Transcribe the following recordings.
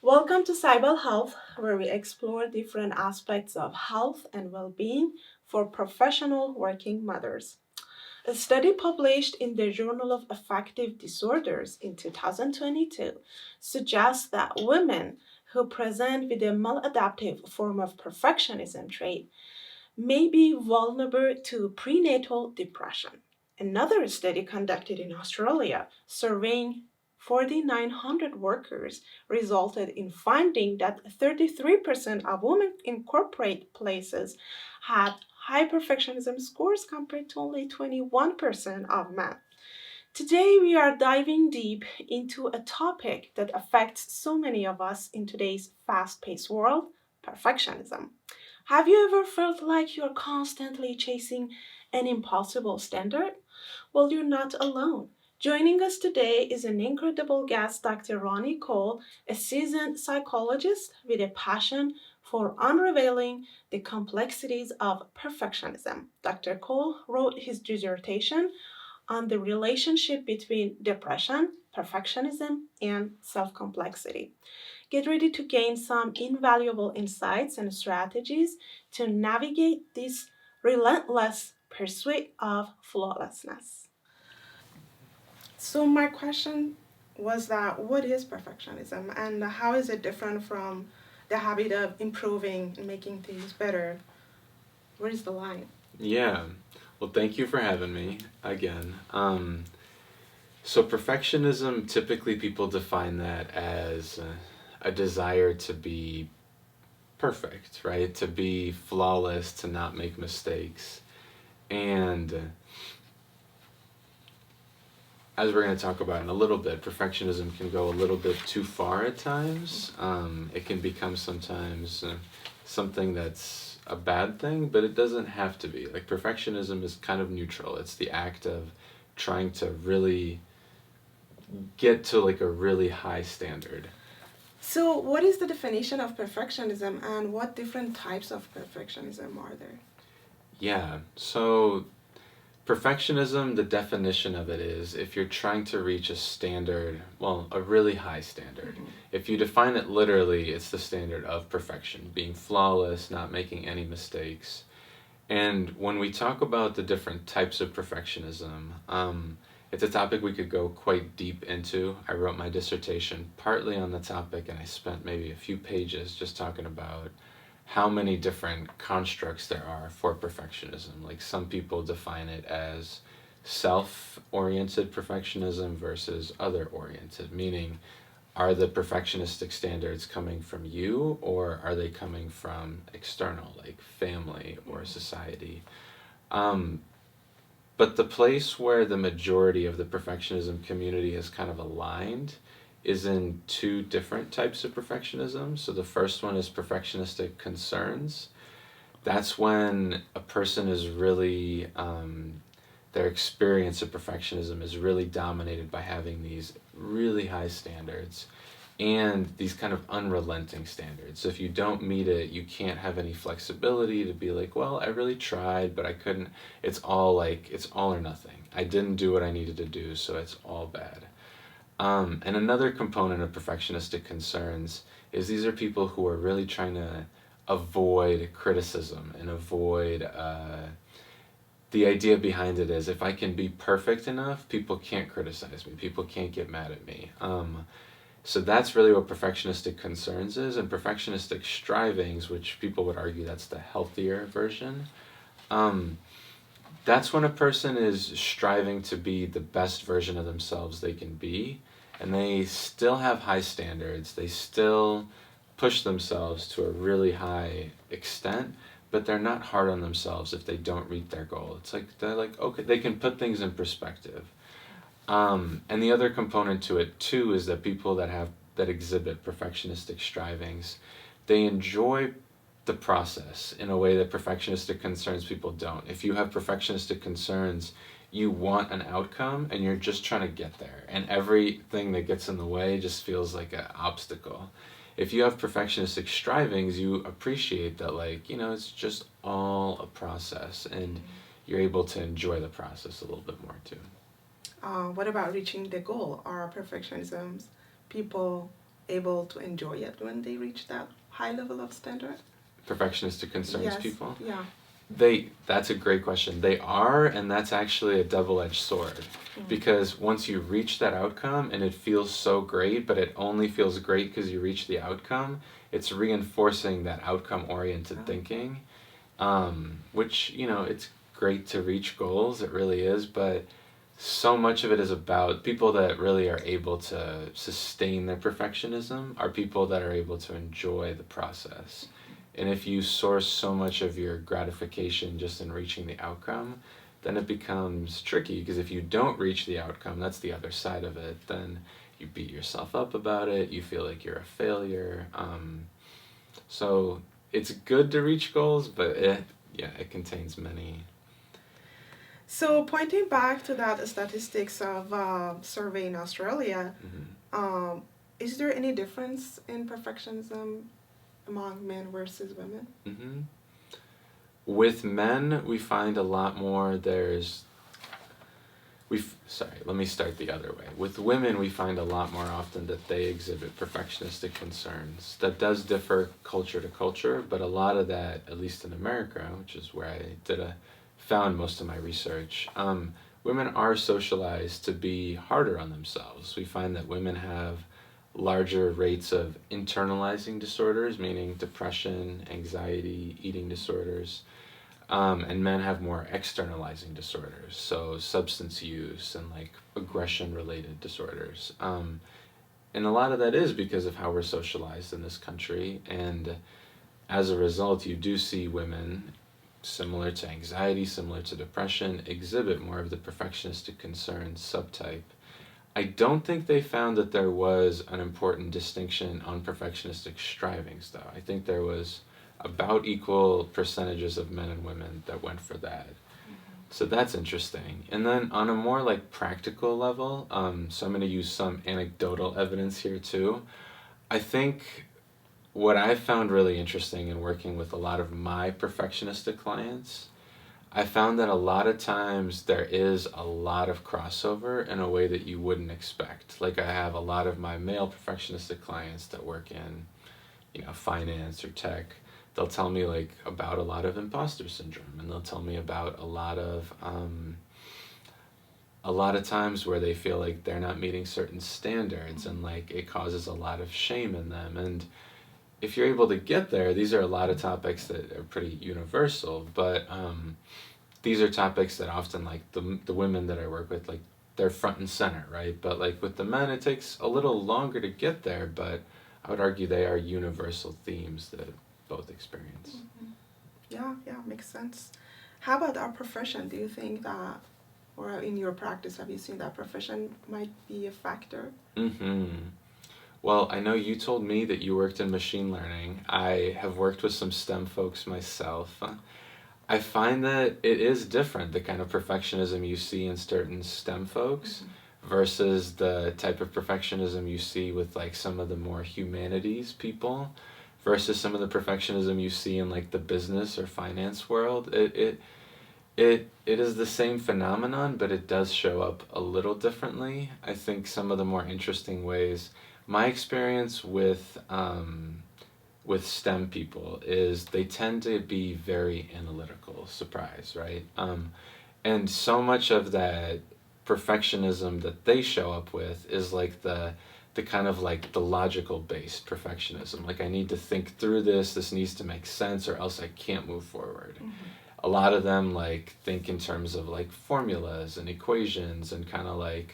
Welcome to Cybel Health, where we explore different aspects of health and well being for professional working mothers. A study published in the Journal of Affective Disorders in 2022 suggests that women who present with a maladaptive form of perfectionism trait may be vulnerable to prenatal depression. Another study conducted in Australia, surveying 4,900 workers, resulted in finding that 33% of women in corporate places had high perfectionism scores compared to only 21% of men. Today, we are diving deep into a topic that affects so many of us in today's fast paced world: perfectionism. Have you ever felt like you're constantly chasing an impossible standard? Well, you're not alone. Joining us today is an incredible guest, Dr. Roni Khol, a seasoned psychologist with a passion for unraveling the complexities of perfectionism. Dr. Khol wrote his dissertation on the relationship between depression, perfectionism, and self complexity. Get ready to gain some invaluable insights and strategies to navigate this relentless pursuit of flawlessness. So, my question was that what is perfectionism and how is it different from the habit of improving and making things better? Where is the line? Yeah. Well, thank you for having me again. So, perfectionism, typically people define that as a desire to be perfect, right? To be flawless, to not make mistakes. And as we're going to talk about in a little bit, perfectionism can go a little bit too far at times. It can become sometimes something that's a bad thing, but it doesn't have to be. Like, perfectionism is kind of neutral. It's the act of trying to really get to like a really high standard. So, what is the definition of perfectionism and what different types of perfectionism are there? Yeah, so perfectionism, the definition of it is if you're trying to reach a standard, well, a really high standard. Mhm. If you define it literally, it's the standard of perfection, being flawless, not making any mistakes. And when we talk about the different types of perfectionism, it's a topic we could go quite deep into. I wrote my dissertation partly on the topic, and I spent maybe a few pages just talking about how many different constructs there are for perfectionism. Like, some people define it as self oriented perfectionism versus other oriented, meaning, are the perfectionistic standards coming from you or are they coming from external, like family or society? Um, but the place where the majority of the perfectionism community is kind of aligned is in two different types of perfectionism. So the first one is perfectionistic concerns. That's when a person is really, their experience of perfectionism is really dominated by having these really high standards and these kind of unrelenting standards. So if you don't meet it, you can't have any flexibility to be like, well, I really tried, but I couldn't. It's all like, it's all or nothing. I didn't do what I needed to do, so it's all bad. And another component of perfectionistic concerns is these are people who are really trying to avoid criticism and avoid the idea behind it is if I can be perfect enough, people can't criticize me, people can't get mad at me. So that's really what perfectionistic concerns is, and perfectionistic strivings, which people would argue that's the healthier version. Um, that's when a person is striving to be the best version of themselves they can be, and they still have high standards. They still push themselves to a really high extent, but they're not hard on themselves if they don't reach their goal. It's like they're like, okay, they can put things in perspective. And the other component to it too is that people that exhibit perfectionistic strivings, they enjoy the process in a way that perfectionistic concerns people don't. If you have perfectionistic concerns, you want an outcome and you're just trying to get there, and everything that gets in the way just feels like an obstacle. If you have perfectionistic strivings, you appreciate that, like, it's just all a process, and you're able to enjoy the process a little bit more too. What about reaching the goal? Are perfectionisms people able to enjoy it when they reach that high level of standard? Perfectionistic concerns Yes. people? Yeah. That's a great question. They are, and that's actually a double-edged sword. Because once you reach that outcome and it feels so great, but it only feels great because you reach the outcome, it's reinforcing that outcome-oriented thinking, which, it's great to reach goals, it really is, but so much of it is about people that really are able to sustain their perfectionism are people that are able to enjoy the process. And if you source so much of your gratification just in reaching the outcome, then it becomes tricky, because if you don't reach the outcome, that's the other side of it, then you beat yourself up about it, you feel like you're a failure. So it's good to reach goals, but it contains many. So pointing back to that statistics of survey in Australia, is there any difference in perfectionism among men versus women? Mm-hmm. With men, we find a lot more. Let me start the other way. With women, we find a lot more often that they exhibit perfectionistic concerns. That does differ culture to culture, but a lot of that, at least in America, which is where I found most of my research, women are socialized to be harder on themselves. We find that women have larger rates of internalizing disorders, meaning depression, anxiety, eating disorders. And men have more externalizing disorders, so substance use and like aggression-related disorders. And a lot of that is because of how we're socialized in this country. And as a result, you do see women, similar to anxiety, similar to depression, exhibit more of the perfectionistic concerns subtype. I don't think they found that there was an important distinction on perfectionistic strivings, though. I think there was about equal percentages of men and women that went for that. So that's interesting. And then on a more like practical level, so I'm going to use some anecdotal evidence here too. I think what I found really interesting in working with a lot of my perfectionistic clients, I found that a lot of times there is a lot of crossover in a way that you wouldn't expect. Like I have a lot of my male perfectionistic clients that work in, finance or tech. They'll tell me like about a lot of imposter syndrome, and they'll tell me about a lot of times where they feel like they're not meeting certain standards, and like it causes a lot of shame in them. And if you're able to get there, these are a lot of topics that are pretty universal, but these are topics that often, like the women that I work with, like they're front and center, right? But like with the men, it takes a little longer to get there, but I would argue they are universal themes that both experience. Yeah, makes sense. How about our profession? Do you think that, or in your practice, have you seen that profession might be a factor? Well, I know you told me that you worked in machine learning. I have worked with some STEM folks myself. I find that it is different, the kind of perfectionism you see in certain STEM folks versus the type of perfectionism you see with like some of the more humanities people versus some of the perfectionism you see in like the business or finance world. It is the same phenomenon, but it does show up a little differently. I think some of the more interesting ways, my experience with STEM people is they tend to be very analytical. Surprise, right? And so much of that perfectionism that they show up with is like the kind of like the logical based perfectionism. Like I need to think through this. This needs to make sense, or else I can't move forward. A lot of them like think in terms of like formulas and equations and kind of like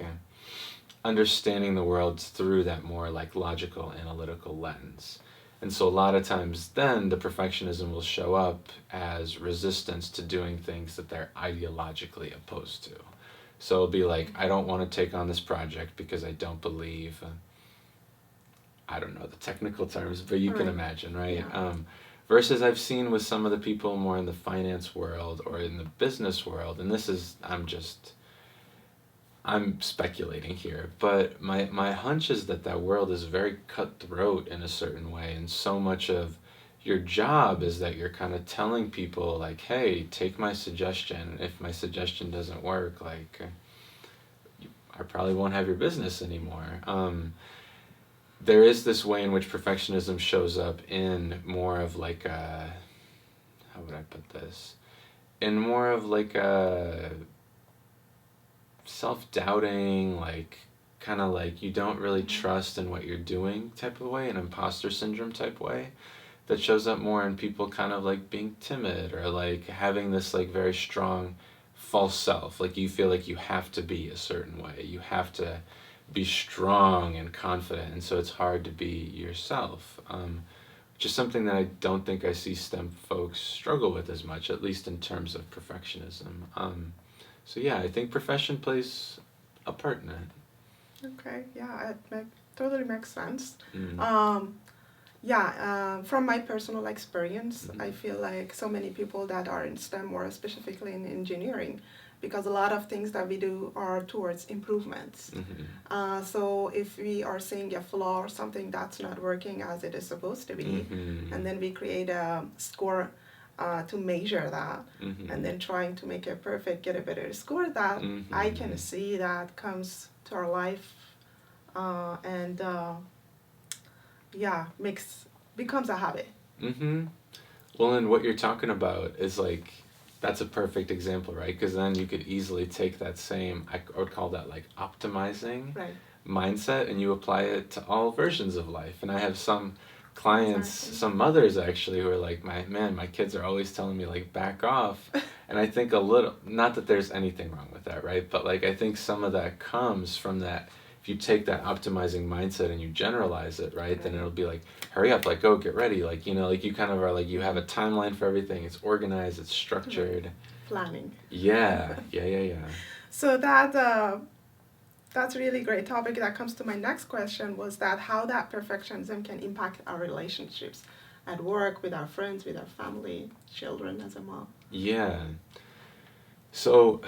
understanding the world through that more like logical analytical lens. And so a lot of times then the perfectionism will show up as resistance to doing things that they're ideologically opposed to. So it'll be like, I don't want to take on this project because I don't believe, I don't know the technical terms, but you can imagine, right? Yeah. Versus I've seen with some of the people more in the finance world or in the business world, and this is, I'm speculating here, but my hunch is that world is very cutthroat in a certain way, and so much of your job is that you're kind of telling people like, hey, take my suggestion. If my suggestion doesn't work, like I probably won't have your business anymore. there is this way in which perfectionism shows up in more of like a, how would I put this? In more of like a self-doubting, like kind of like you don't really trust in what you're doing type of way, an imposter syndrome type way that shows up more in people kind of like being timid or like having this like very strong false self. Like you feel like you have to be a certain way. You have to be strong and confident, and so it's hard to be yourself. Which is something that I don't think I see STEM folks struggle with as much, at least in terms of perfectionism. So yeah, I think profession plays a part in it. Okay, yeah, totally makes sense. Mm. From my personal experience, Mm-hmm. I feel like so many people that are in STEM, or specifically in engineering, because a lot of things that we do are towards improvements. Mm-hmm. So if we are seeing a flaw or something that's not working as it is supposed to be, Mm-hmm. and then we create a score to measure that, Mm-hmm. and then trying to make it perfect, get a better score, that Mm-hmm. I can see that comes to our life, and becomes a habit. Mm-hmm. Well, and what you're talking about is like, that's a perfect example, right? Because then you could easily take that same, I would call that like optimizing Right. mindset, and you apply it to all versions of life. And I have some clients, Exactly. some mothers actually, who are like, my kids are always telling me like back off. And I think a little, not that there's anything wrong with that, right? But like I think some of that comes from that. If you take that optimizing mindset and you generalize it, right, then it'll be like, hurry up, like go get ready, like, you know, like you kind of are like, you have a timeline for everything, it's organized, it's structured. Planning. Yeah. So that's a really great topic. That comes to my next question, was that how that perfectionism can impact our relationships at work, with our friends, with our family, children, as a mom. Yeah. So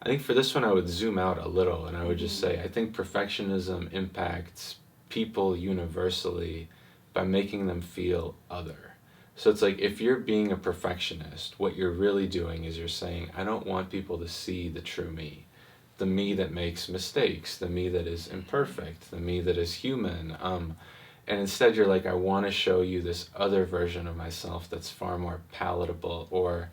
I think for this one, I would zoom out a little and I would just say, I think perfectionism impacts people universally by making them feel other. So it's like if you're being a perfectionist, what you're really doing is you're saying, I don't want people to see the true me, the me that makes mistakes, the me that is imperfect, the me that is human. And instead, you're like, I want to show you this other version of myself that's far more palatable or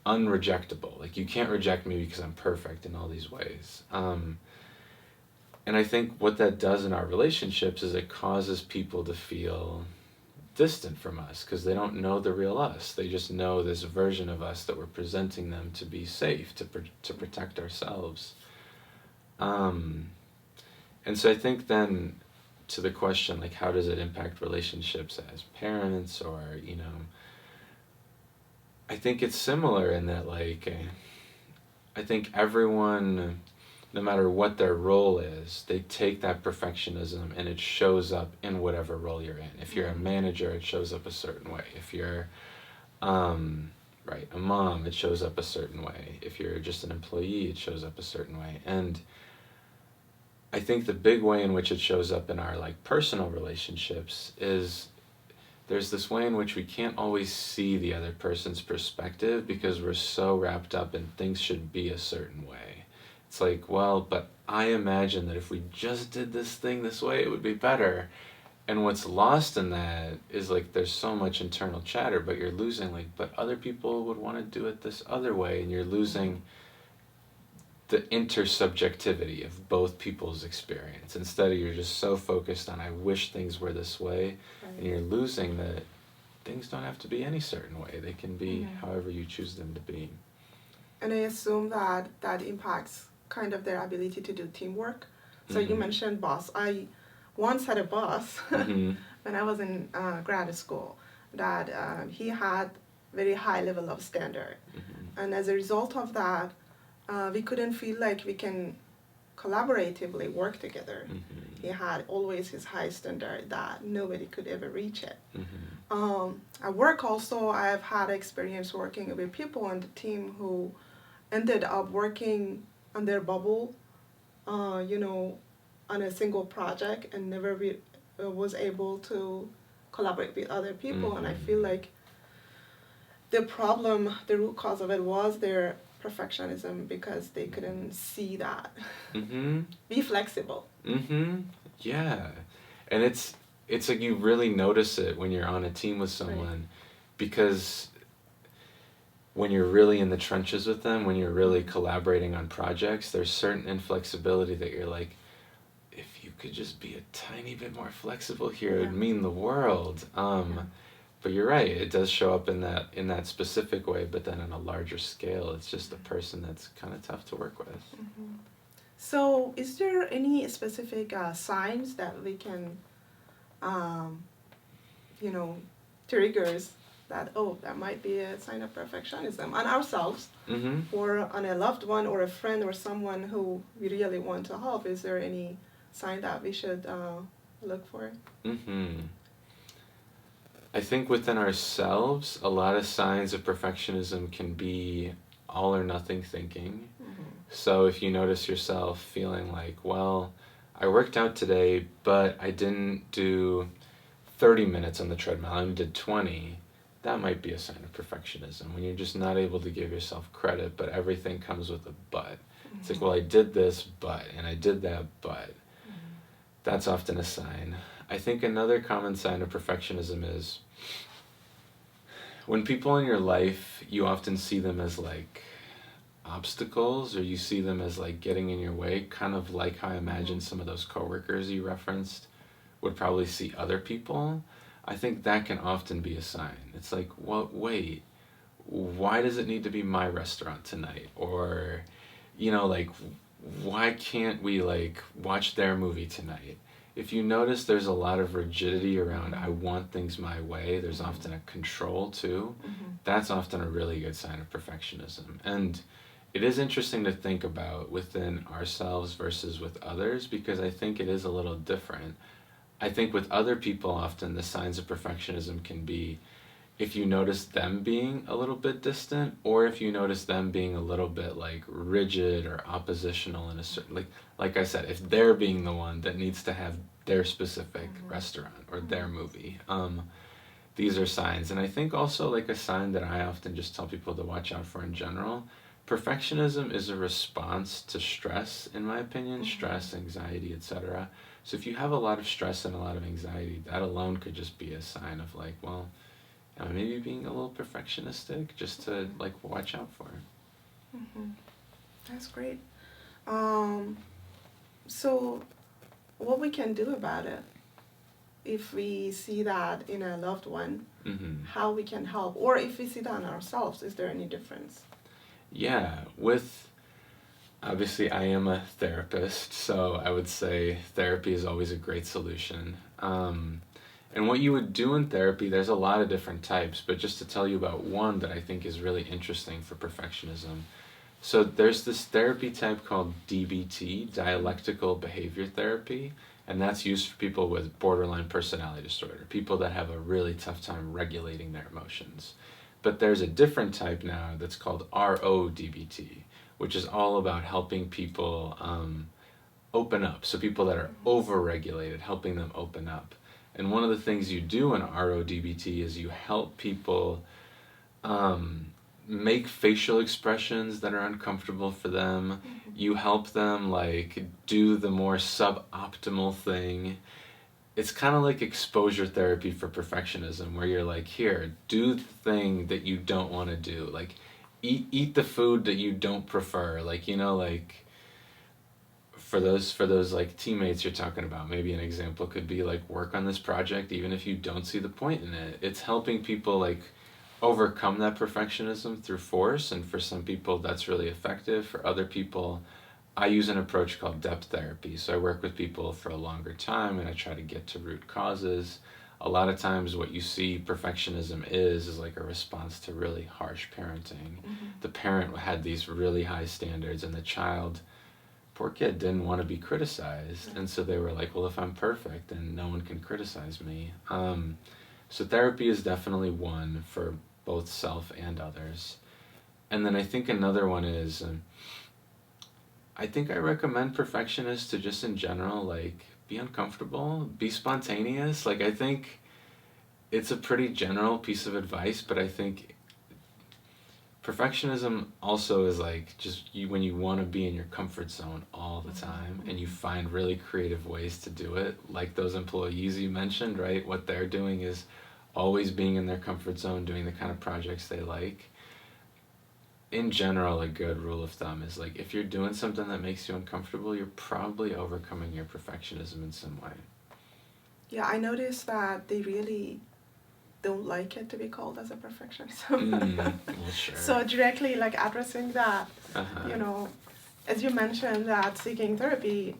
unrejectable. Like you can't reject me because I'm perfect in all these ways. And I think what that does in our relationships is it causes people to feel distant from us because they don't know the real us. They just know this version of us that we're presenting them to be safe, to protect ourselves. And so I think then to the question, like, how does it impact relationships as parents or, you know, I think it's similar in that, like, I think everyone, no matter what their role is, they take that perfectionism and it shows up in whatever role you're in. If you're a manager, it shows up a certain way. If you're, a mom, it shows up a certain way. If you're just an employee, it shows up a certain way. And I think the big way in which it shows up in our, like, personal relationships is there's this way in which we can't always see the other person's perspective because we're so wrapped up in things should be a certain way. It's like, well, but I imagine that if we just did this thing this way, it would be better. And what's lost in that is like there's so much internal chatter, but you're losing like, but other people would want to do it this other way, and you're losing the intersubjectivity of both people's experience. Instead of you're just so focused on I wish things were this way, and you're losing that things don't have to be any certain way. They can be however you choose them to be. And I assume that that impacts kind of their ability to do teamwork. So you mentioned boss. I once had a boss when I was in grad school that he had very high level of standard. And as a result of that, we couldn't feel like we can collaboratively work together. He had always his high standard that nobody could ever reach it. At work also, I've had experience working with people on the team who ended up working on their bubble, on a single project and never was able to collaborate with other people. And I feel like the root cause of it was their perfectionism because they couldn't see that. Be flexible. Yeah. And it's like you really notice it when you're on a team with Right. someone, because when you're really in the trenches with them, when you're really Mhm. collaborating on projects, there's certain inflexibility that you're like, if you could just be a tiny bit more flexible here, it Yeah. would mean the world. Yeah. But you're right, it does show up in that specific way, but then on a larger scale, it's just a person that's kind of tough to work with. Hmm. So, is there any specific signs that we can, um, you know, triggers that, oh, that might be a sign of perfectionism on ourselves Mm-hmm. or on a loved one or a friend or someone who we really want to help? Is there any sign that we should look for? Mm-hmm. I think within ourselves, a lot of signs of perfectionism can be all or nothing thinking. Mm-hmm. So if you notice yourself feeling like, well, I worked out today, but I didn't do 30 minutes on the treadmill, I only did 20, that might be a sign of perfectionism. When you're just not able to give yourself credit, but everything comes with a but. It's like, Mm-hmm. well, I did this, but, and I did that, but. That's often a sign. I think another common sign of perfectionism is when people in your life, you often see them as like obstacles, or you see them as like getting in your way, kind of like how I Mm-hmm. imagine some of those coworkers you referenced would probably see other people. I think that can often be a sign. It's like, well, wait, why does it need to be my restaurant tonight? Or, like, why can't we like watch their movie tonight? If you notice, there's a lot of rigidity around I Mm-hmm. want things my way. There's often a control too. Mm-hmm. That's often a really good sign of perfectionism. And it is interesting to think about within ourselves versus with others, because I think it is a little different. I think with other people, often the signs of perfectionism can be if you notice them being a little bit distant, or if you notice them being a little bit like rigid or oppositional in a certain, like I said, if they're being the one that needs to have their specific Mm-hmm. restaurant or Mm-hmm. their movie. These are signs. And I think also like a sign that I often just tell people to watch out for in general, perfectionism is a response to stress, in my opinion, Mm-hmm. stress, anxiety, etc. So if you have a lot of stress and a lot of anxiety, that alone could just be a sign of like, well, maybe being a little perfectionistic, just to like watch out for. Mm-hmm. That's great. Um, so, what we can do about it if we see that in a loved one, Mm-hmm. how we can help, or if we see that in ourselves, is there any difference? Yeah, with obviously I am a therapist, so I would say therapy is always a great solution. And what you would do in therapy, there's a lot of different types, but just to tell you about one that I think is really interesting for perfectionism. So there's this therapy type called DBT, dialectical behavior therapy, and that's used for people with borderline personality disorder, people that have a really tough time regulating their emotions. But there's a different type now that's called RODBT, which is all about helping people open up. So people that are overregulated, helping them open up. And one of the things you do in RODBT is you help people um, make facial expressions that are uncomfortable for them. Mm-hmm. You help them like do the more suboptimal thing. It's kind of like exposure therapy for perfectionism, where you're like, here, do the thing that you don't want to do. Like, eat the food that you don't prefer. Like, like for those like teammates you're talking about, maybe an example could be like work on this project even if you don't see the point in it. It's helping people like overcome that perfectionism through force, and for some people that's really effective. For other people, I use an approach called depth therapy. So I work with people for a longer time and I try to get to root causes. A lot of times what you see perfectionism is like a response to really harsh parenting. Mm-hmm. The parent had these really high standards, and the child, poor kid, didn't want to be criticized, and so they were like, well, if I'm perfect then no one can criticize me. So therapy is definitely one for both self and others. And then I think another one is, I think I recommend perfectionists to just in general like be uncomfortable, be spontaneous. Like I think it's a pretty general piece of advice, but I think Perfectionism also is like just you when you want to be in your comfort zone all the time and you find really creative ways to do it, like those employees you mentioned, right? What they're doing is always being in their comfort zone, doing the kind of projects they like. In general, a good rule of thumb is like if you're doing something that makes you uncomfortable, you're probably overcoming your perfectionism in some way. Yeah, I noticed that they really don't like it to be called as a perfectionist. Well, sure. So directly like addressing that, Uh-huh. you know, as you mentioned that seeking therapy,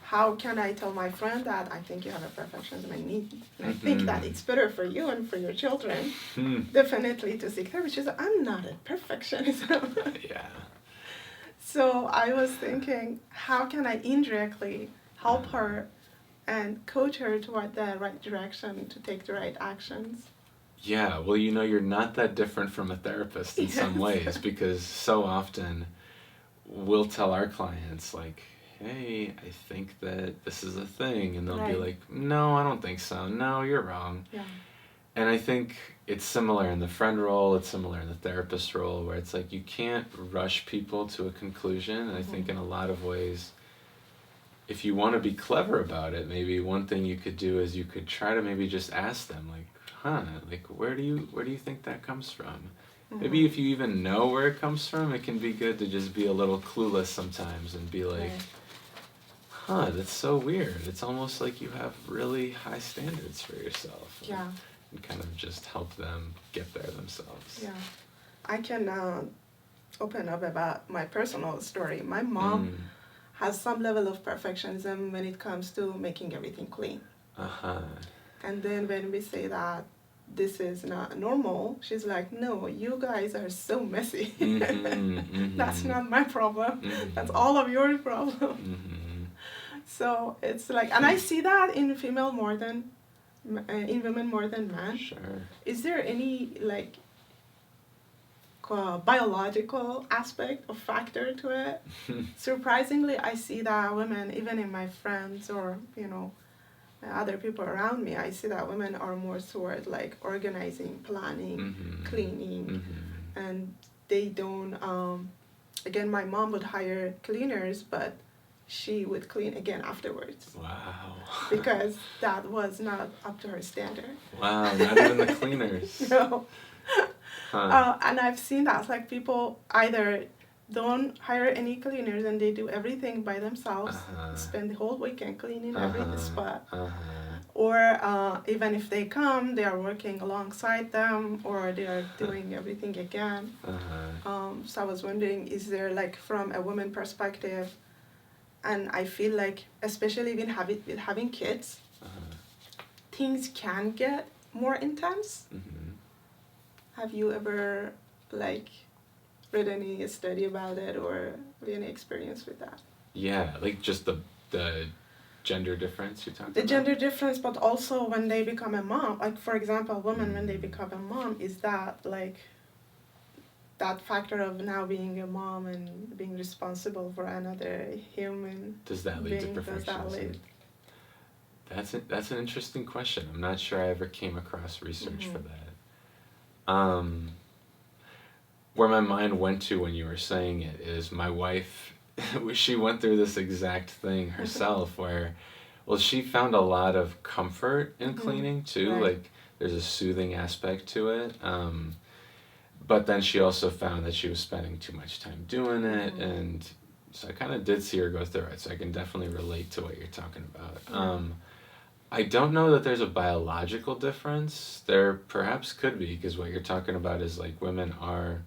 how can I tell my friend that I think you have a perfectionism and need, and I think that it's better for you and for your children, definitely to seek therapy. She's like, I'm not a perfectionist. Yeah. So I was thinking, how can I indirectly help her and coach her toward the right direction to take the right actions? Yeah, well, you're not that different from a therapist in some ways because so often we'll tell our clients, like, hey, I think that this is a thing. And they'll be Right. like, no, I don't think so. No, you're wrong. Yeah. And I think it's similar in the friend role, it's similar in the therapist role, where it's like you can't rush people to a conclusion. And I think in a lot of ways, if you want to be clever about it, maybe one thing you could do is you could try to maybe just ask them, like, like where do you think that comes from? Maybe if you even know where it comes from, it can be good to just be a little clueless sometimes and be like, that's so weird. It's almost like you have really high standards for yourself. Yeah. And kind of just help them get there themselves. Yeah. I can open up about my personal story. My mom has some level of perfectionism when it comes to making everything clean. And then when we say that this is not normal, she's like, no, you guys are so messy. That's not my problem. That's all of your problem. So it's like, and I see that in female more than, in women more than men. Sure. Is there any like biological aspect or factor to it? Surprisingly, I see that women, even in my friends or, other people around me, I see that women are more toward like organizing, planning, cleaning, and they don't, again, my mom would hire cleaners, but she would clean again afterwards. Wow. Because that was not up to her standard. Wow, not even the cleaners. No. And I've seen that, like people either don't hire any cleaners and they do everything by themselves, spend the whole weekend cleaning every spot. Or even if they come, they are working alongside them or they are doing everything again. So I was wondering, is there like from a woman perspective, and I feel like especially with having kids, things can get more intense. Have you ever like read any study about it or any experience with that? Yeah, like just the gender difference you're talking The about? gender difference, but also when they become a mom, like for example, women when they become a mom, is that like that factor of now being a mom and being responsible for another human. Does that lead to perfectionism? That's an interesting question. I'm not sure I ever came across research for that. Where my mind went to when you were saying it is my wife, she went through this exact thing herself where, well, she found a lot of comfort in cleaning too. Right. Like there's a soothing aspect to it. But then she also found that she was spending too much time doing it. And so I kind of did see her go through it. So I can definitely relate to what you're talking about. I don't know that there's a biological difference. There perhaps could be, because what you're talking about is like women are,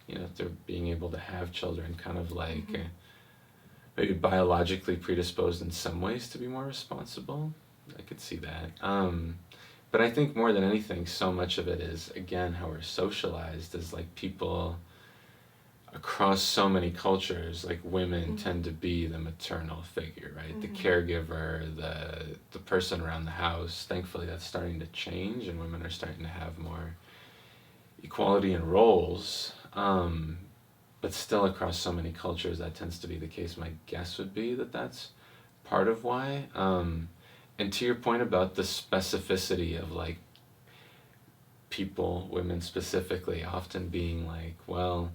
they're being able to have children kind of like maybe biologically predisposed in some ways to be more responsible. I could see that. But I think more than anything, so much of it is, again, how we're socialized as like people across so many cultures, like women tend to be the maternal figure, right? The caregiver, the person around the house. Thankfully, that's starting to change, and women are starting to have more equality in roles. But still, across so many cultures, that tends to be the case. My guess would be that that's part of why. And to your point about the specificity of like people, women specifically, often being like, well,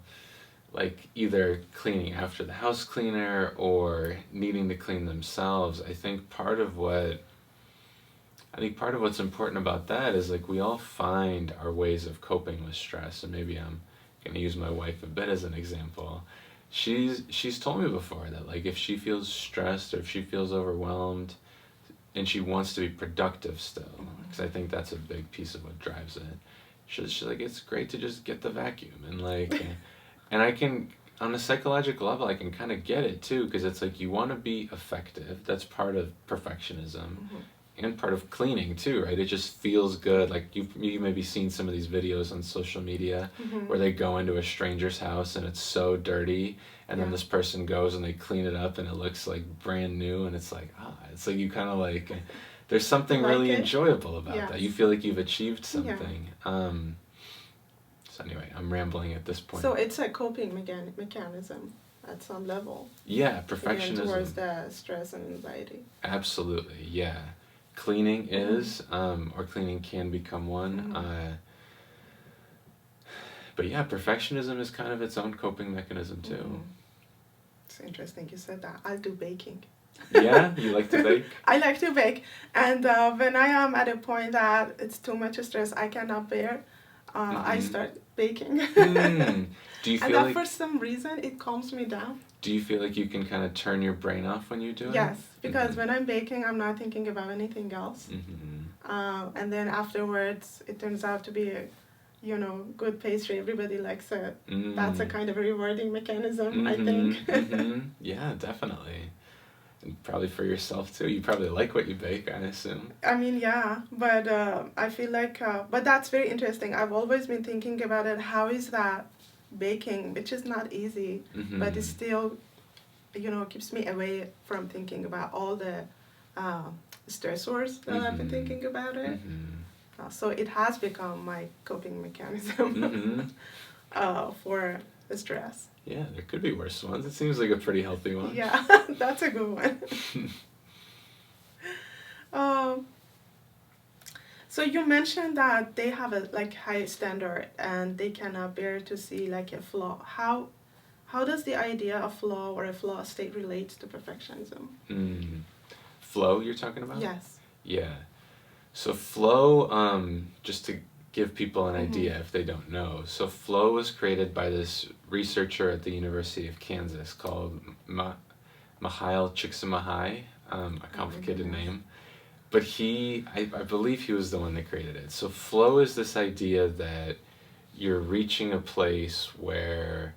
like either cleaning after the house cleaner or needing to clean themselves. I think part of what's important about that is like we all find our ways of coping with stress, and maybe I'm gonna use my wife a bit as an example. She's told me before that like if she feels stressed or if she feels overwhelmed and she wants to be productive still, because I think that's a big piece of what drives it. She's like, it's great to just get the vacuum and like, and I can, on a psychological level, I can kind of get it too, because it's like you want to be effective. That's part of perfectionism. And part of cleaning too, right? It just feels good. Like you maybe seen some of these videos on social media where they go into a stranger's house and it's so dirty, and then this person goes and they clean it up and it looks like brand new, and it's like it's like you kind of like there's something Like really it? enjoyable about Yes. that. You feel like you've achieved something. So anyway, I'm rambling at this point. So it's a coping mechanism at some level. Yeah, Again, perfectionism. towards the stress and anxiety. Absolutely, yeah. Cleaning is, or cleaning can become one. But yeah, perfectionism is kind of its own coping mechanism too. It's interesting you said that. I'll do baking. Yeah, you like to bake? I like to bake, and when I am at a point that it's too much stress I cannot bear, I start baking. Do you feel and that like for some reason it calms me down. do you feel like you can kind of turn your brain off when you do it? Yes, because when I'm baking I'm not thinking about anything else. And then afterwards it turns out to be a good pastry. Everybody likes it. That's a kind of a rewarding mechanism, I think. Yeah, definitely. And probably for yourself too. You probably like what you bake, I assume. I mean, yeah, but I feel like, but that's very interesting. I've always been thinking about it. How is that baking, which is not easy, but it still, keeps me away from thinking about all the stressors that I've been thinking about it. So it has become my coping mechanism for stress. Yeah, there could be worse ones. It seems like a pretty healthy one. Yeah, that's a good one. So you mentioned that they have a high standard and they cannot bear to see like a flaw. How does the idea of flaw or a flaw state relate to perfectionism? Flow you're talking about? Yes. Yeah. So flow, just to give people an idea if they don't know. So flow was created by this researcher at the University of Kansas called Mihail Csikszentmihalyi, a complicated name. But I believe he was the one that created it. So flow is this idea that you're reaching a place where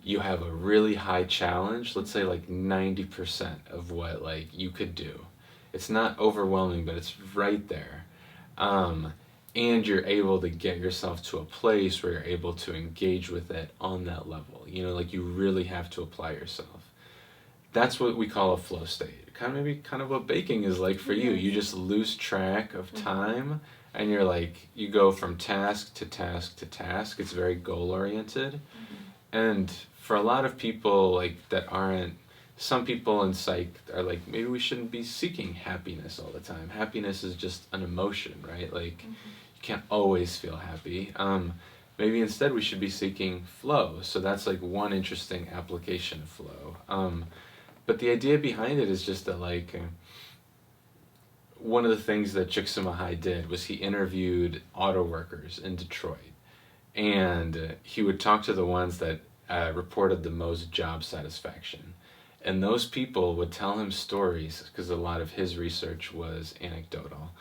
you have a really high challenge, let's say like 90% of what like you could do. It's not overwhelming, but it's right there. And you're able to get yourself to a place where you're able to engage with it on that level. Like you really have to apply yourself. That's what we call a flow state. Maybe what baking is like for you. You just lose track of time, and you're like, you go from task to task to task. It's very goal-oriented. And for a lot of people like that aren't, some people in psych are like, maybe we shouldn't be seeking happiness all the time. Happiness is just an emotion, right? Like, you can't always feel happy. Maybe instead we should be seeking flow. So that's like one interesting application of flow. But the idea behind it is just that like, one of the things that Csikszentmihalyi did was he interviewed auto workers in Detroit. And he would talk to the ones that reported the most job satisfaction. And those people would tell him stories, because a lot of his research was anecdotal.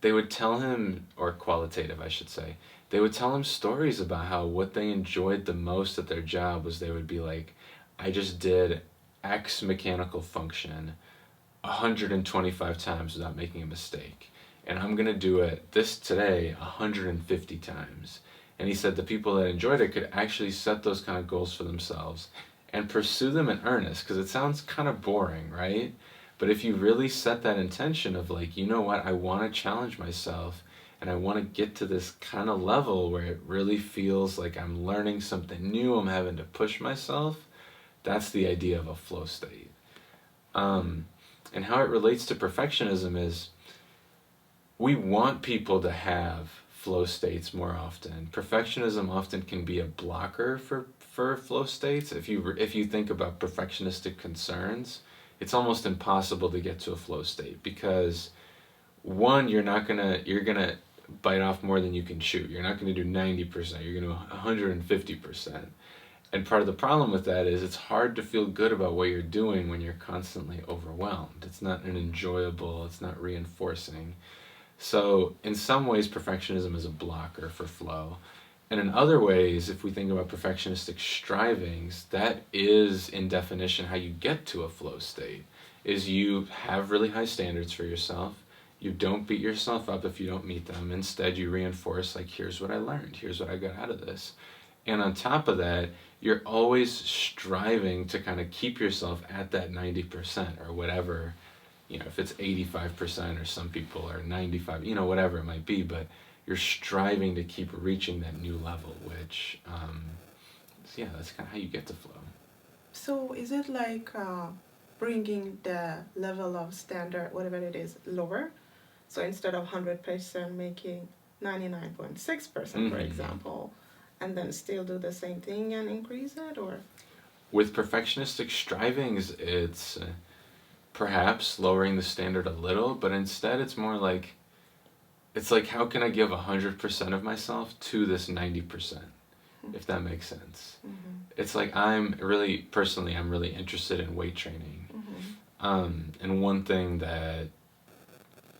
They would tell him, or qualitative I should say, they would tell him stories about how what they enjoyed the most at their job was they would be like, I just did X mechanical function 125 times without making a mistake. And I'm going to do it today 150 times. And he said the people that enjoyed it could actually set those kind of goals for themselves and pursue them in earnest, because it sounds kind of boring, right? But if you really set that intention of like, you know what, I want to challenge myself and I want to get to this kind of level where it really feels like I'm learning something new, I'm having to push myself, that's the idea of a flow state. And how it relates to perfectionism is we want people to have flow states more often. Perfectionism often can be a blocker for flow states. If you think about perfectionistic concerns, it's almost impossible to get to a flow state because one, you're gonna bite off more than you can chew. You're not gonna do 90%. You're gonna do 150%. And part of the problem with that is it's hard to feel good about what you're doing when you're constantly overwhelmed. It's not an enjoyable, it's not reinforcing. So, in some ways, perfectionism is a blocker for flow. And in other ways, if we think about perfectionistic strivings, that is, in definition, how you get to a flow state, is you have really high standards for yourself. You don't beat yourself up if you don't meet them. Instead, you reinforce, like, here's what I learned, here's what I got out of this. And on top of that, you're always striving to kind of keep yourself at that 90% or whatever, if it's 85% or some people are 95, whatever it might be, but you're striving to keep reaching that new level, which, yeah, that's kind of how you get to flow. So is it like bringing the level of standard, whatever it is, lower? So instead of 100% making 99.6%, for example, and then still do the same thing and increase it, or? With perfectionistic strivings, it's perhaps lowering the standard a little, but instead it's more like, it's like, how can I give 100% of myself to this 90%, if that makes sense? It's like, I'm really interested in weight training. And one thing that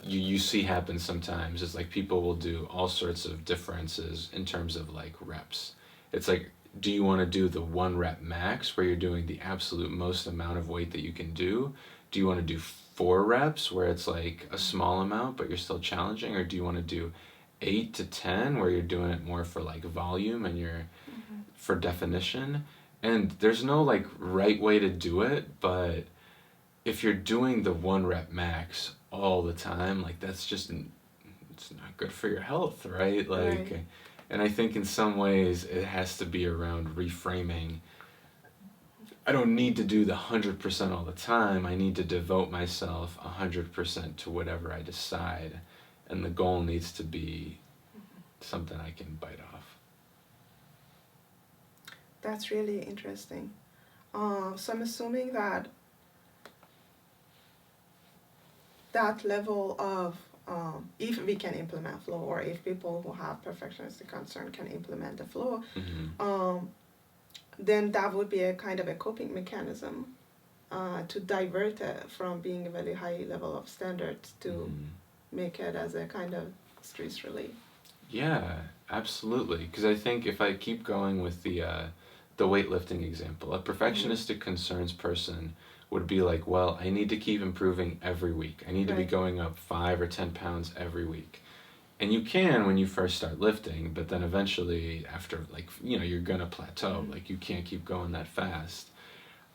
you see happen sometimes is like people will do all sorts of differences in terms of like reps. It's like, do you want to do the 1 rep max where you're doing the absolute most amount of weight that you can do? Do you want to do 4 reps where it's like a small amount but you're still challenging? Or do you want to do 8 to 10 where you're doing it more for like volume and you're for definition? And there's no like right way to do it, but if you're doing the 1 rep max all the time, like that's just, it's not good for your health, right? Like, right. And I think in some ways it has to be around reframing. I don't need to do the 100% all the time. I need to devote myself 100% to whatever I decide. And the goal needs to be something I can bite off. That's really interesting. So I'm assuming that level of, if we can implement flow, or if people who have perfectionistic concern can implement the flow, then that would be a kind of a coping mechanism to divert it from being a very high level of standards to make it as a kind of stress relief. Yeah, absolutely. Because I think if I keep going with the weightlifting example, a perfectionistic concerns person would be like, well, I need to keep improving every week. I need to be going up 5 or 10 pounds every week. And you can when you first start lifting, but then eventually after, like, you're going to plateau. Like, you can't keep going that fast.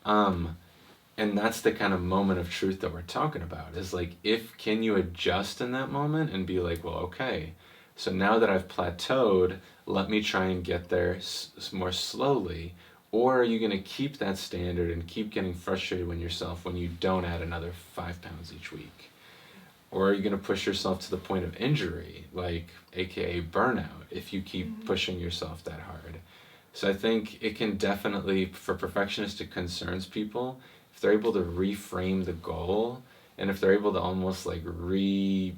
And that's the kind of moment of truth that we're talking about, is like, can you adjust in that moment and be like, well, okay, so now that I've plateaued, let me try and get there more slowly. Or are you going to keep that standard and keep getting frustrated with yourself when you don't add another 5 pounds each week? Or are you going to push yourself to the point of injury, like AKA burnout, if you keep pushing yourself that hard? So I think it can definitely, for perfectionistic concerns people, if they're able to reframe the goal, and if they're able to almost like to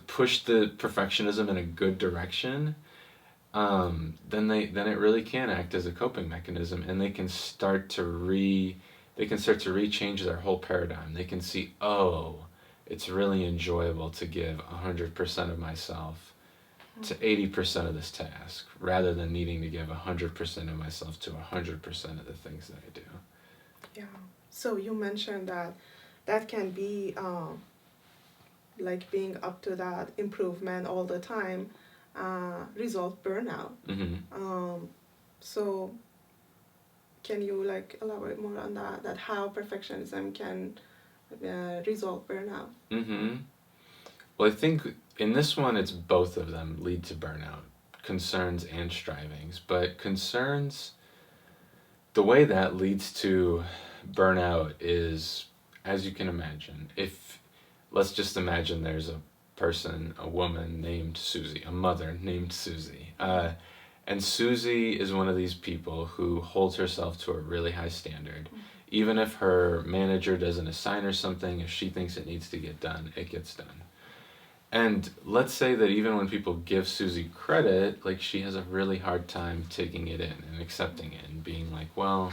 push the perfectionism in a good direction, then it really can act as a coping mechanism, and they can start to change their whole paradigm. They can see, oh, it's really enjoyable to give 100% of myself to 80% of this task, rather than needing to give 100% of myself to 100% of the things that I do. Yeah. So you mentioned that can be like being up to that improvement all the time. Result burnout. So can you like elaborate more on that how perfectionism can result burnout? Well, I think in this one it's both of them lead to burnout, concerns and strivings. But concerns, the way that leads to burnout is, as you can imagine, let's just imagine there's person, a woman named Susie, a mother named Susie. And Susie is one of these people who holds herself to a really high standard. Even if her manager doesn't assign her something, if she thinks it needs to get done, it gets done. And let's say that even when people give Susie credit, like she has a really hard time taking it in and accepting it and being like, well,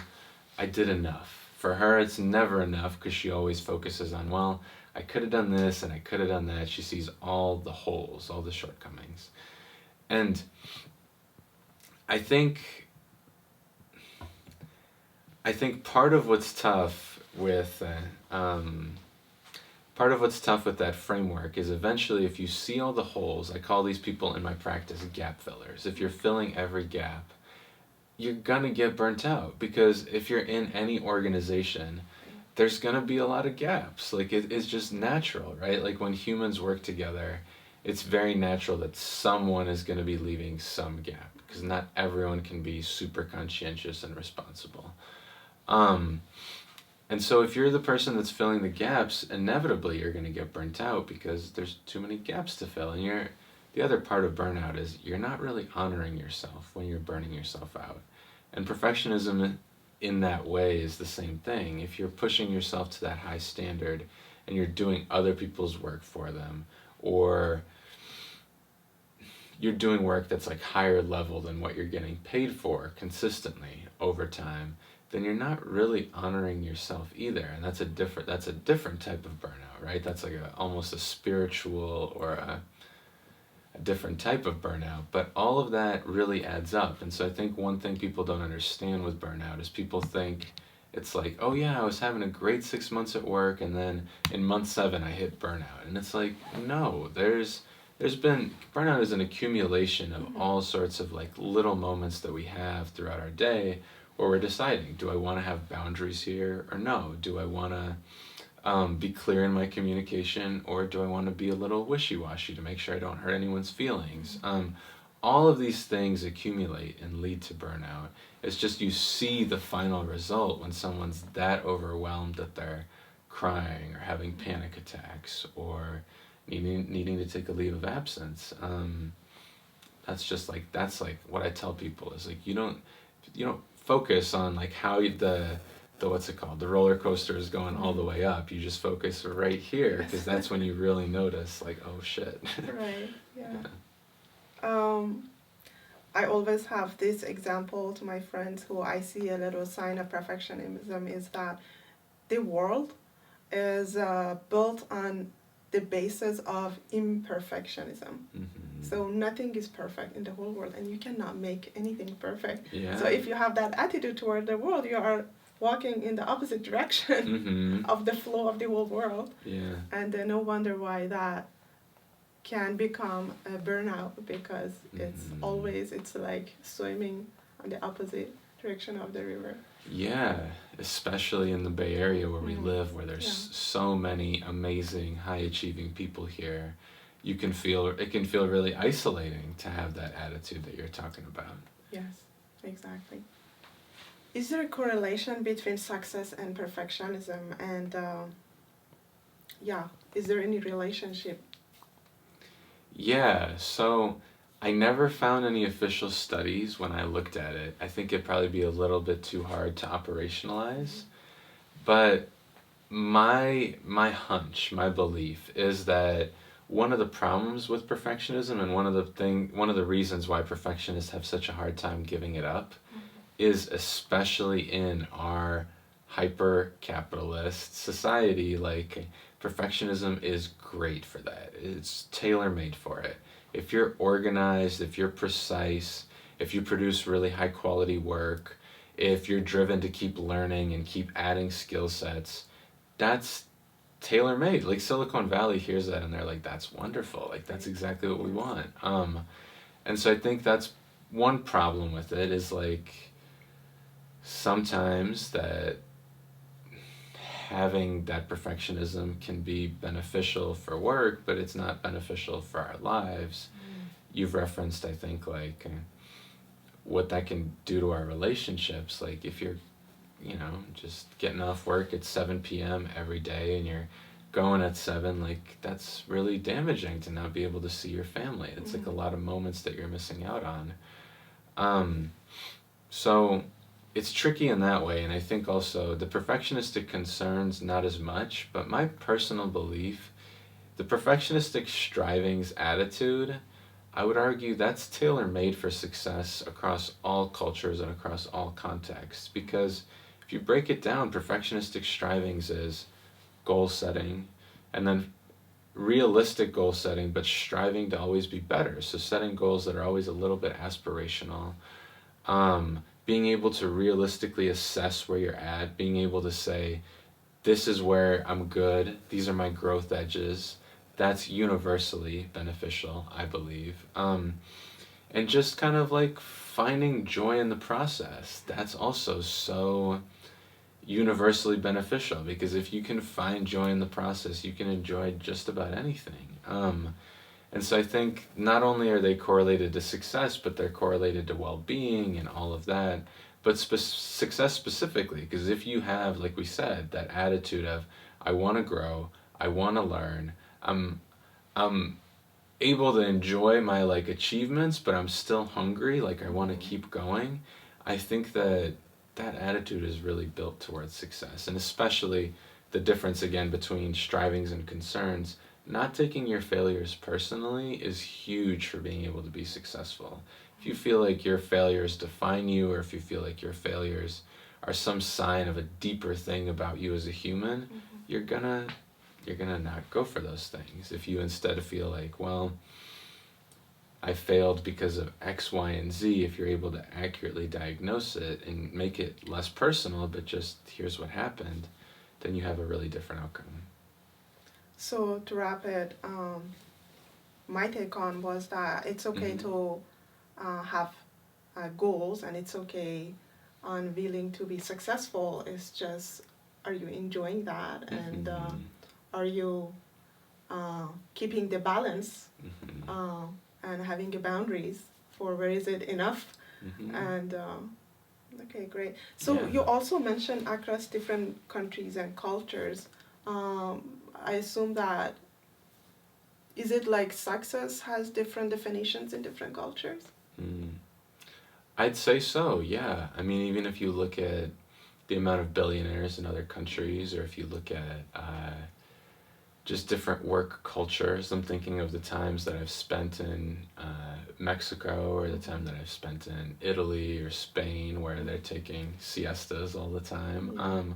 I did enough. For her, it's never enough because she always focuses on, well, I could have done this and I could have done that. She sees all the holes, all the shortcomings. And I think part of what's tough with that framework is eventually if you see all the holes, I call these people in my practice gap fillers. If you're filling every gap, you're gonna get burnt out because if you're in any organization, there's gonna be a lot of gaps. Like it's just natural, right? Like when humans work together, it's very natural that someone is gonna be leaving some gap because not everyone can be super conscientious and responsible. And so if you're the person that's filling the gaps, inevitably you're going to get burnt out because there's too many gaps to fill. And the other part of burnout is you're not really honoring yourself when you're burning yourself out. And perfectionism in that way is the same thing. If you're pushing yourself to that high standard and you're doing other people's work for them, or you're doing work that's like higher level than what you're getting paid for consistently over time, then you're not really honoring yourself either, and that's a different type of burnout, right? That's like almost a spiritual or a different type of burnout, but all of that really adds up. And so I think one thing people don't understand with burnout is people think it's like, oh yeah, I was having a great 6 months at work, and then in month 7 I hit burnout, and it's like, no, there's been burnout is an accumulation of all sorts of like little moments that we have throughout our day where we're deciding, do I want to have boundaries here or no? Do I want to be clear in my communication, or do I want to be a little wishy-washy to make sure I don't hurt anyone's feelings? All of these things accumulate and lead to burnout. It's just you see the final result when someone's that overwhelmed that they're crying or having panic attacks or needing to take a leave of absence. That's like what I tell people is like you don't focus on like how the what's it called, the roller coaster is going all the way up. You just focus right here because that's when you really notice like, oh shit. Right. Yeah. I always have this example to my friends who I see a little sign of perfectionism is that the world is built on the basis of imperfectionism. So nothing is perfect in the whole world, and you cannot make anything perfect. Yeah. So if you have that attitude toward the world, you are walking in the opposite direction of the flow of the whole world. Yeah. And no wonder why that can become a burnout, because it's like swimming on the opposite direction of the river. Yeah, especially in the Bay Area where we live, where there's so many amazing, high-achieving people here. It can feel really isolating to have that attitude that you're talking about. Yes, exactly. Is there a correlation between success and perfectionism? And is there any relationship? Yeah, so I never found any official studies when I looked at it. I think it'd probably be a little bit too hard to operationalize. But my hunch, my belief is that one of the problems with perfectionism and one of the reasons why perfectionists have such a hard time giving it up is especially in our hyper-capitalist society. Like, perfectionism is great for that. It's tailor-made for it. If you're organized, if you're precise, if you produce really high-quality work, if you're driven to keep learning and keep adding skill sets, that's tailor-made. Like, Silicon Valley hears that and they're like, that's wonderful. Like, that's exactly what we want. And so I think that's one problem with it is like sometimes that having that perfectionism can be beneficial for work, but it's not beneficial for our lives. You've referenced, I think, like what that can do to our relationships. Like if you're, just getting off work at 7 p.m. every day and you're going at 7, like that's really damaging to not be able to see your family. It's like a lot of moments that you're missing out on. So it's tricky in that way, and I think also the perfectionistic concerns not as much, but my personal belief, the perfectionistic strivings attitude, I would argue that's tailor-made for success across all cultures and across all contexts, because if you break it down, perfectionistic strivings is goal setting, and then realistic goal setting, but striving to always be better. So setting goals that are always a little bit aspirational, being able to realistically assess where you're at, being able to say, this is where I'm good, these are my growth edges. That's universally beneficial, I believe. And just kind of like finding joy in the process. That's also so universally beneficial, because if you can find joy in the process, you can enjoy just about anything. And so I think not only are they correlated to success, but they're correlated to well-being and all of that. But success specifically, because if you have, like we said, that attitude of, I want to grow, I want to learn, I'm able to enjoy my like achievements, but I'm still hungry, like I want to keep going. I think that that attitude is really built towards success, and especially the difference again between strivings and concerns. Not taking your failures personally is huge for being able to be successful. If you feel like your failures define you, or if you feel like your failures are some sign of a deeper thing about you as a human, you're gonna not go for those things. If you instead feel like, well, I failed because of X, Y, and Z, if you're able to accurately diagnose it and make it less personal, but just here's what happened, then you have a really different outcome. So to wrap it, my take on was that it's okay to have goals, and it's okay unveiling to be successful. It's just, are you enjoying that, and are you keeping the balance, and having the boundaries for where is it enough, and okay, great. So you also mentioned across different countries and cultures. I assume that, is it like success has different definitions in different cultures? I'd say so, yeah. I mean, even if you look at the amount of billionaires in other countries, or if you look at just different work cultures, I'm thinking of the times that I've spent in Mexico, or the time that I've spent in Italy or Spain, where they're taking siestas all the time.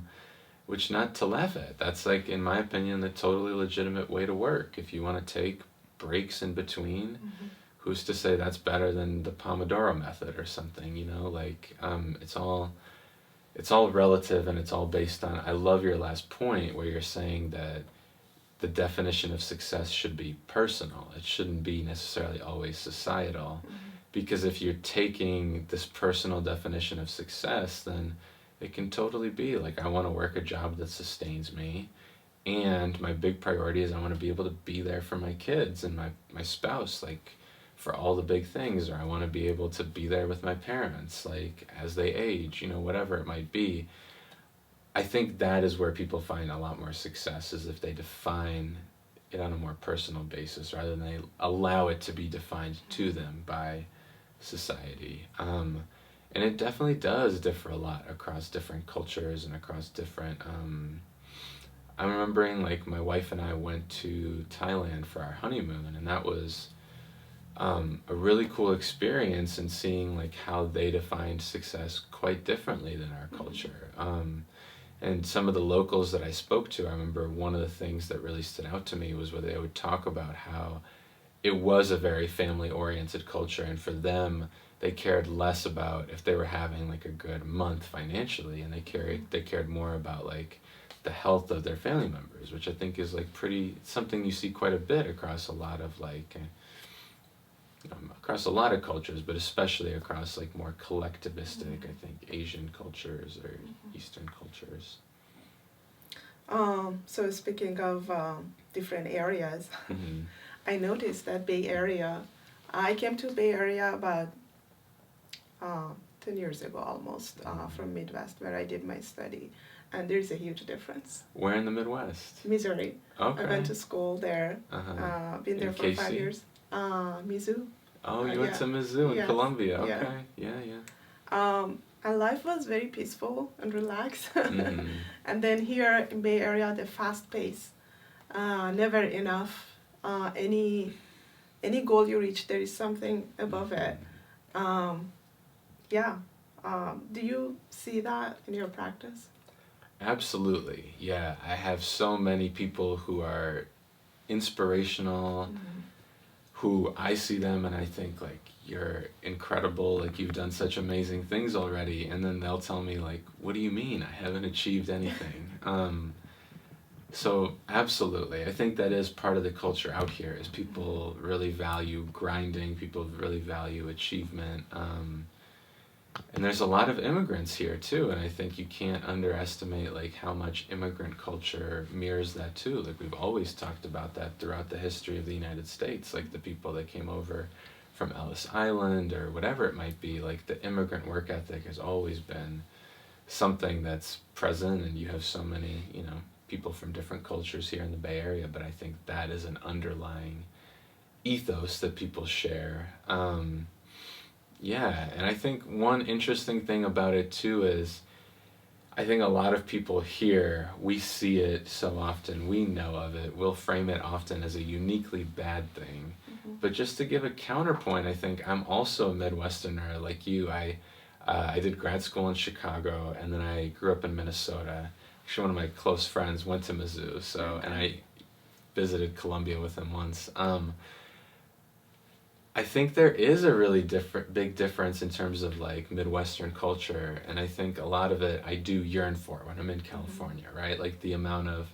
Which, not to laugh at, that's like, in my opinion, the totally legitimate way to work. If you want to take breaks in between, who's to say that's better than the Pomodoro method or something, you know? Like, it's all relative, and it's all based on, I love your last point where you're saying that the definition of success should be personal. It shouldn't be necessarily always societal. Because if you're taking this personal definition of success, then it can totally be like, I want to work a job that sustains me, and my big priority is I want to be able to be there for my kids and my spouse, like for all the big things, or I want to be able to be there with my parents, like as they age, you know, whatever it might be. I think that is where people find a lot more success, is if they define it on a more personal basis, rather than they allow it to be defined to them by society. And it definitely does differ a lot across different cultures and across different. I'm remembering, like, my wife and I went to Thailand for our honeymoon, and that was a really cool experience in seeing like how they defined success quite differently than our culture. And some of the locals that I spoke to, I remember one of the things that really stood out to me was where they would talk about how it was a very family-oriented culture, and for them, they cared less about if they were having like a good month financially, and they cared more about like the health of their family members, which I think is like pretty something you see quite a bit across a lot of like across a lot of cultures, but especially across like more collectivistic, I think, Asian cultures or Eastern cultures. So speaking of different areas, Mm-hmm. I noticed that Bay Area, I came to Bay Area about 10 years ago almost, from Midwest, where I did my study. and there's a huge difference. Where in the Midwest? Missouri. I went Okay. to school there. Been there In for 5 KC? years. Mizzou. Oh, you went Yeah. to Mizzou in Yes. Columbia. Yeah. Okay. Yeah, yeah. And life was very peaceful and relaxed. Mm-hmm. And then here in Bay Area, the fast pace, never enough. Any goal you reach, there is something above it. Yeah. Do you see that in your practice? Absolutely. Yeah, I have so many people who are inspirational, who I see them and I think like you're incredible, like you've done such amazing things already, and then they'll tell me like, what do you mean? I haven't achieved anything. So absolutely, I think that is part of the culture out here. Is people really value grinding, people really value achievement. And there's a lot of immigrants here too, and I think you can't underestimate like how much immigrant culture mirrors that too. Like we've always talked about that throughout the history of the United States, like the people that came over from Ellis Island or whatever it might be, like the immigrant work ethic has always been something that's present, and you have so many, people from different cultures here in the Bay Area, but I think that is an underlying ethos that people share. Yeah, and I think one interesting thing about it too is I think a lot of people here, we see it so often, we know of it, we'll frame it often as a uniquely bad thing. But just to give a counterpoint, I think I'm also a Midwesterner like you. I did grad school in Chicago, and then I grew up in Minnesota. Actually, one of my close friends went to Mizzou, and I visited Columbia with him once. I think there is a really big difference in terms of like Midwestern culture, and I think a lot of it I do yearn for when I'm in California, right? Like the amount of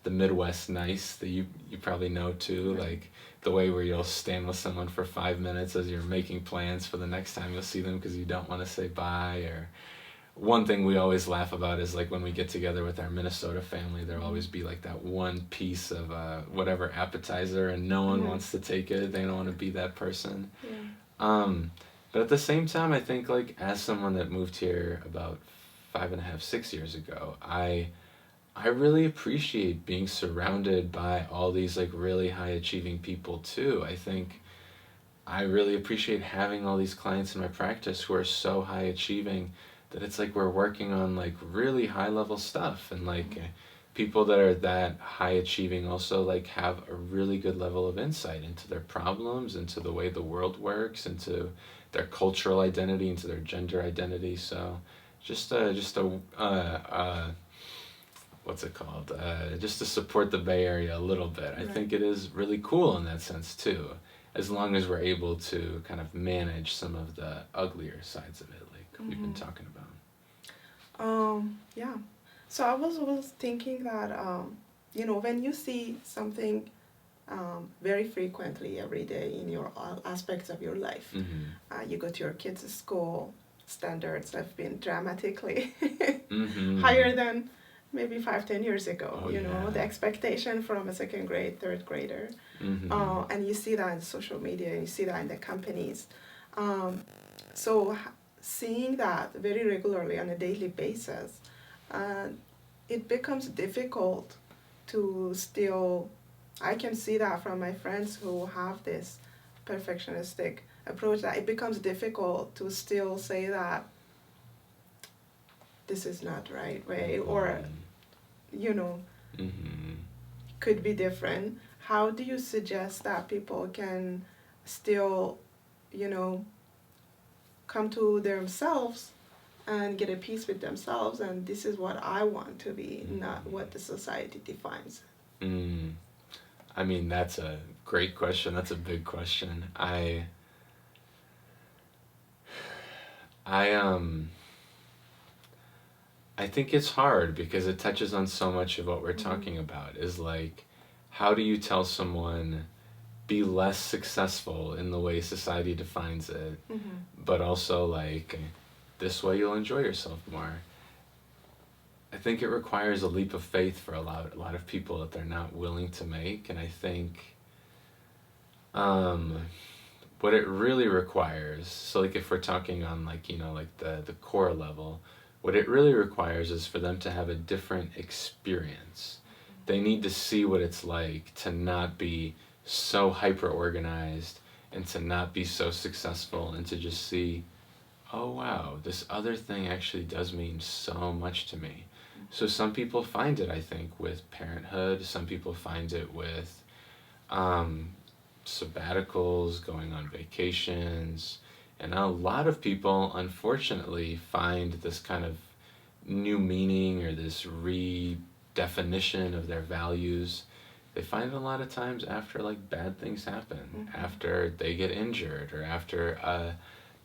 the Midwest nice that you probably know too, like the way where you'll stand with someone for 5 minutes as you're making plans for the next time you'll see them because you don't want to say bye. Or one thing we always laugh about is like when we get together with our Minnesota family, there'll always be like that one piece of whatever appetizer, and no one wants to take it. They don't want to be that person. But at the same time, I think like as someone that moved here about 5.5, 6 years ago, I really appreciate being surrounded by all these like really high achieving people too. I think I really appreciate having all these clients in my practice who are so high achieving that it's like we're working on like really high level stuff, and like people that are that high achieving also like have a really good level of insight into their problems, into the way the world works, into their cultural identity, into their gender identity. So just what's it called? Just to support the Bay Area a little bit. I think it is really cool in that sense too, as long as we're able to kind of manage some of the uglier sides of it, like we've been talking about. Yeah. So I was thinking that, when you see something very frequently every day in your aspects of your life, you go to your kids' school, standards have been dramatically higher than maybe 5-10 years ago. The expectation from a second grade, third grader, and you see that in social media, you see that in the companies. So seeing that very regularly on a daily basis, it becomes difficult to still. I can see that from my friends who have this perfectionistic approach, that it becomes difficult to still say that this is not right way, or could be different. How do you suggest that people can still, come to themselves and get a peace with themselves, and this is what I want to be, not what the society defines? I mean, that's a great question. That's a big question. I think it's hard because it touches on so much of what we're talking about, is like, how do you tell someone be less successful in the way society defines it, but also like this way you'll enjoy yourself more. I think it requires a leap of faith for a lot of people that they're not willing to make, and I think what it really requires, so like if we're talking on like like the core level, What it really requires is for them to have a different experience. They need to see what it's like to not be so hyper organized and to not be so successful, and to just see, oh wow, this other thing actually does mean so much to me. So some people find it, I think, with parenthood. Some people find it with um, sabbaticals, going on vacations. And a lot of people, unfortunately, find this kind of new meaning or this redefinition of their values. They find it a lot of times after like bad things happen, after they get injured, or after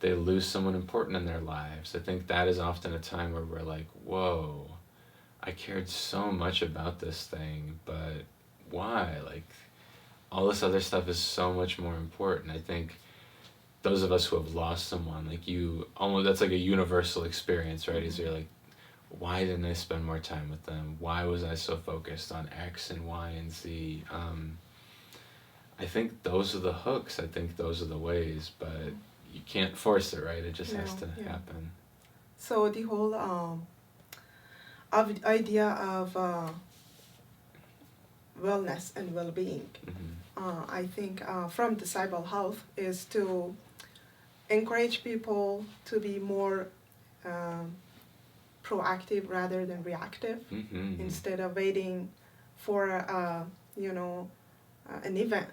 they lose someone important in their lives. I think that is often a time where we're like, whoa, I cared so much about this thing, but why? Like, all this other stuff is so much more important. I think those of us who have lost someone, like you, almost that's like a universal experience, right? Is you're like, why didn't I spend more time with them? Why was I so focused on X and Y and Z? I think those are the hooks. I think those are the ways, but you can't force it, right? It just has No, to yeah. happen. So the whole idea of wellness and well-being, I think from the Cybal Health is to encourage people to be more um, proactive rather than reactive, instead of waiting for an event,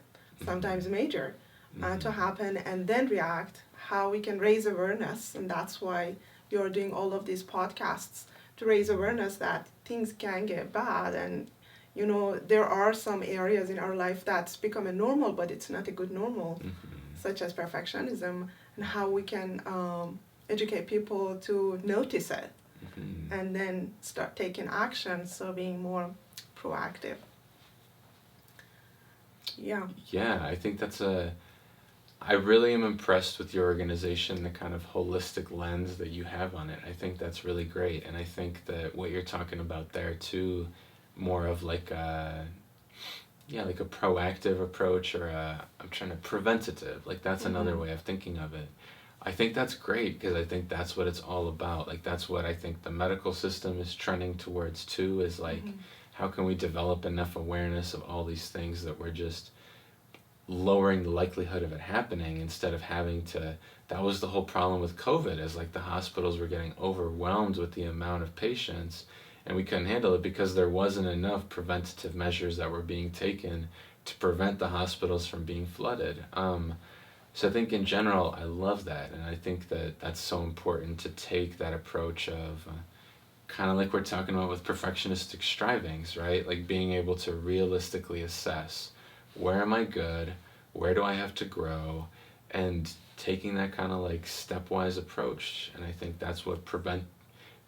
sometimes major, to happen and then react. How we can raise awareness, and that's why you're doing all of these podcasts, to raise awareness that things can get bad, and there are some areas in our life that's become a normal, but it's not a good normal, such as perfectionism, and how we can educate people to notice it and then start taking action, so being more proactive. Yeah. Yeah, I think I really am impressed with your organization, the kind of holistic lens that you have on it. I think that's really great. And I think that what you're talking about there too, more of like like a proactive approach, or I'm trying to preventative, like that's another way of thinking of it. I think that's great, because I think that's what it's all about. Like that's what I think the medical system is trending towards too, is like, how can we develop enough awareness of all these things that we're just lowering the likelihood of it happening, instead of having to. That was the whole problem with COVID, is like the hospitals were getting overwhelmed with the amount of patients, and we couldn't handle it because there wasn't enough preventative measures that were being taken to prevent the hospitals from being flooded. So I think in general, I love that, and I think that that's so important, to take that approach of kind of like we're talking about with perfectionistic strivings, right? Like being able to realistically assess, where am I good, where do I have to grow, and taking that kind of like stepwise approach. And I think that's what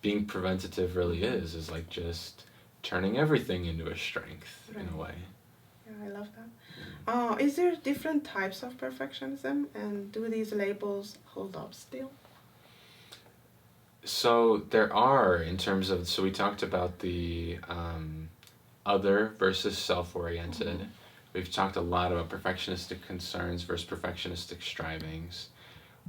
being preventative really is like just turning everything into a strength, in a way. Yeah, I love that. Is there different types of perfectionism, and do these labels hold up still? So there are, in terms of, so we talked about the other versus self-oriented. We've talked a lot about perfectionistic concerns versus perfectionistic strivings.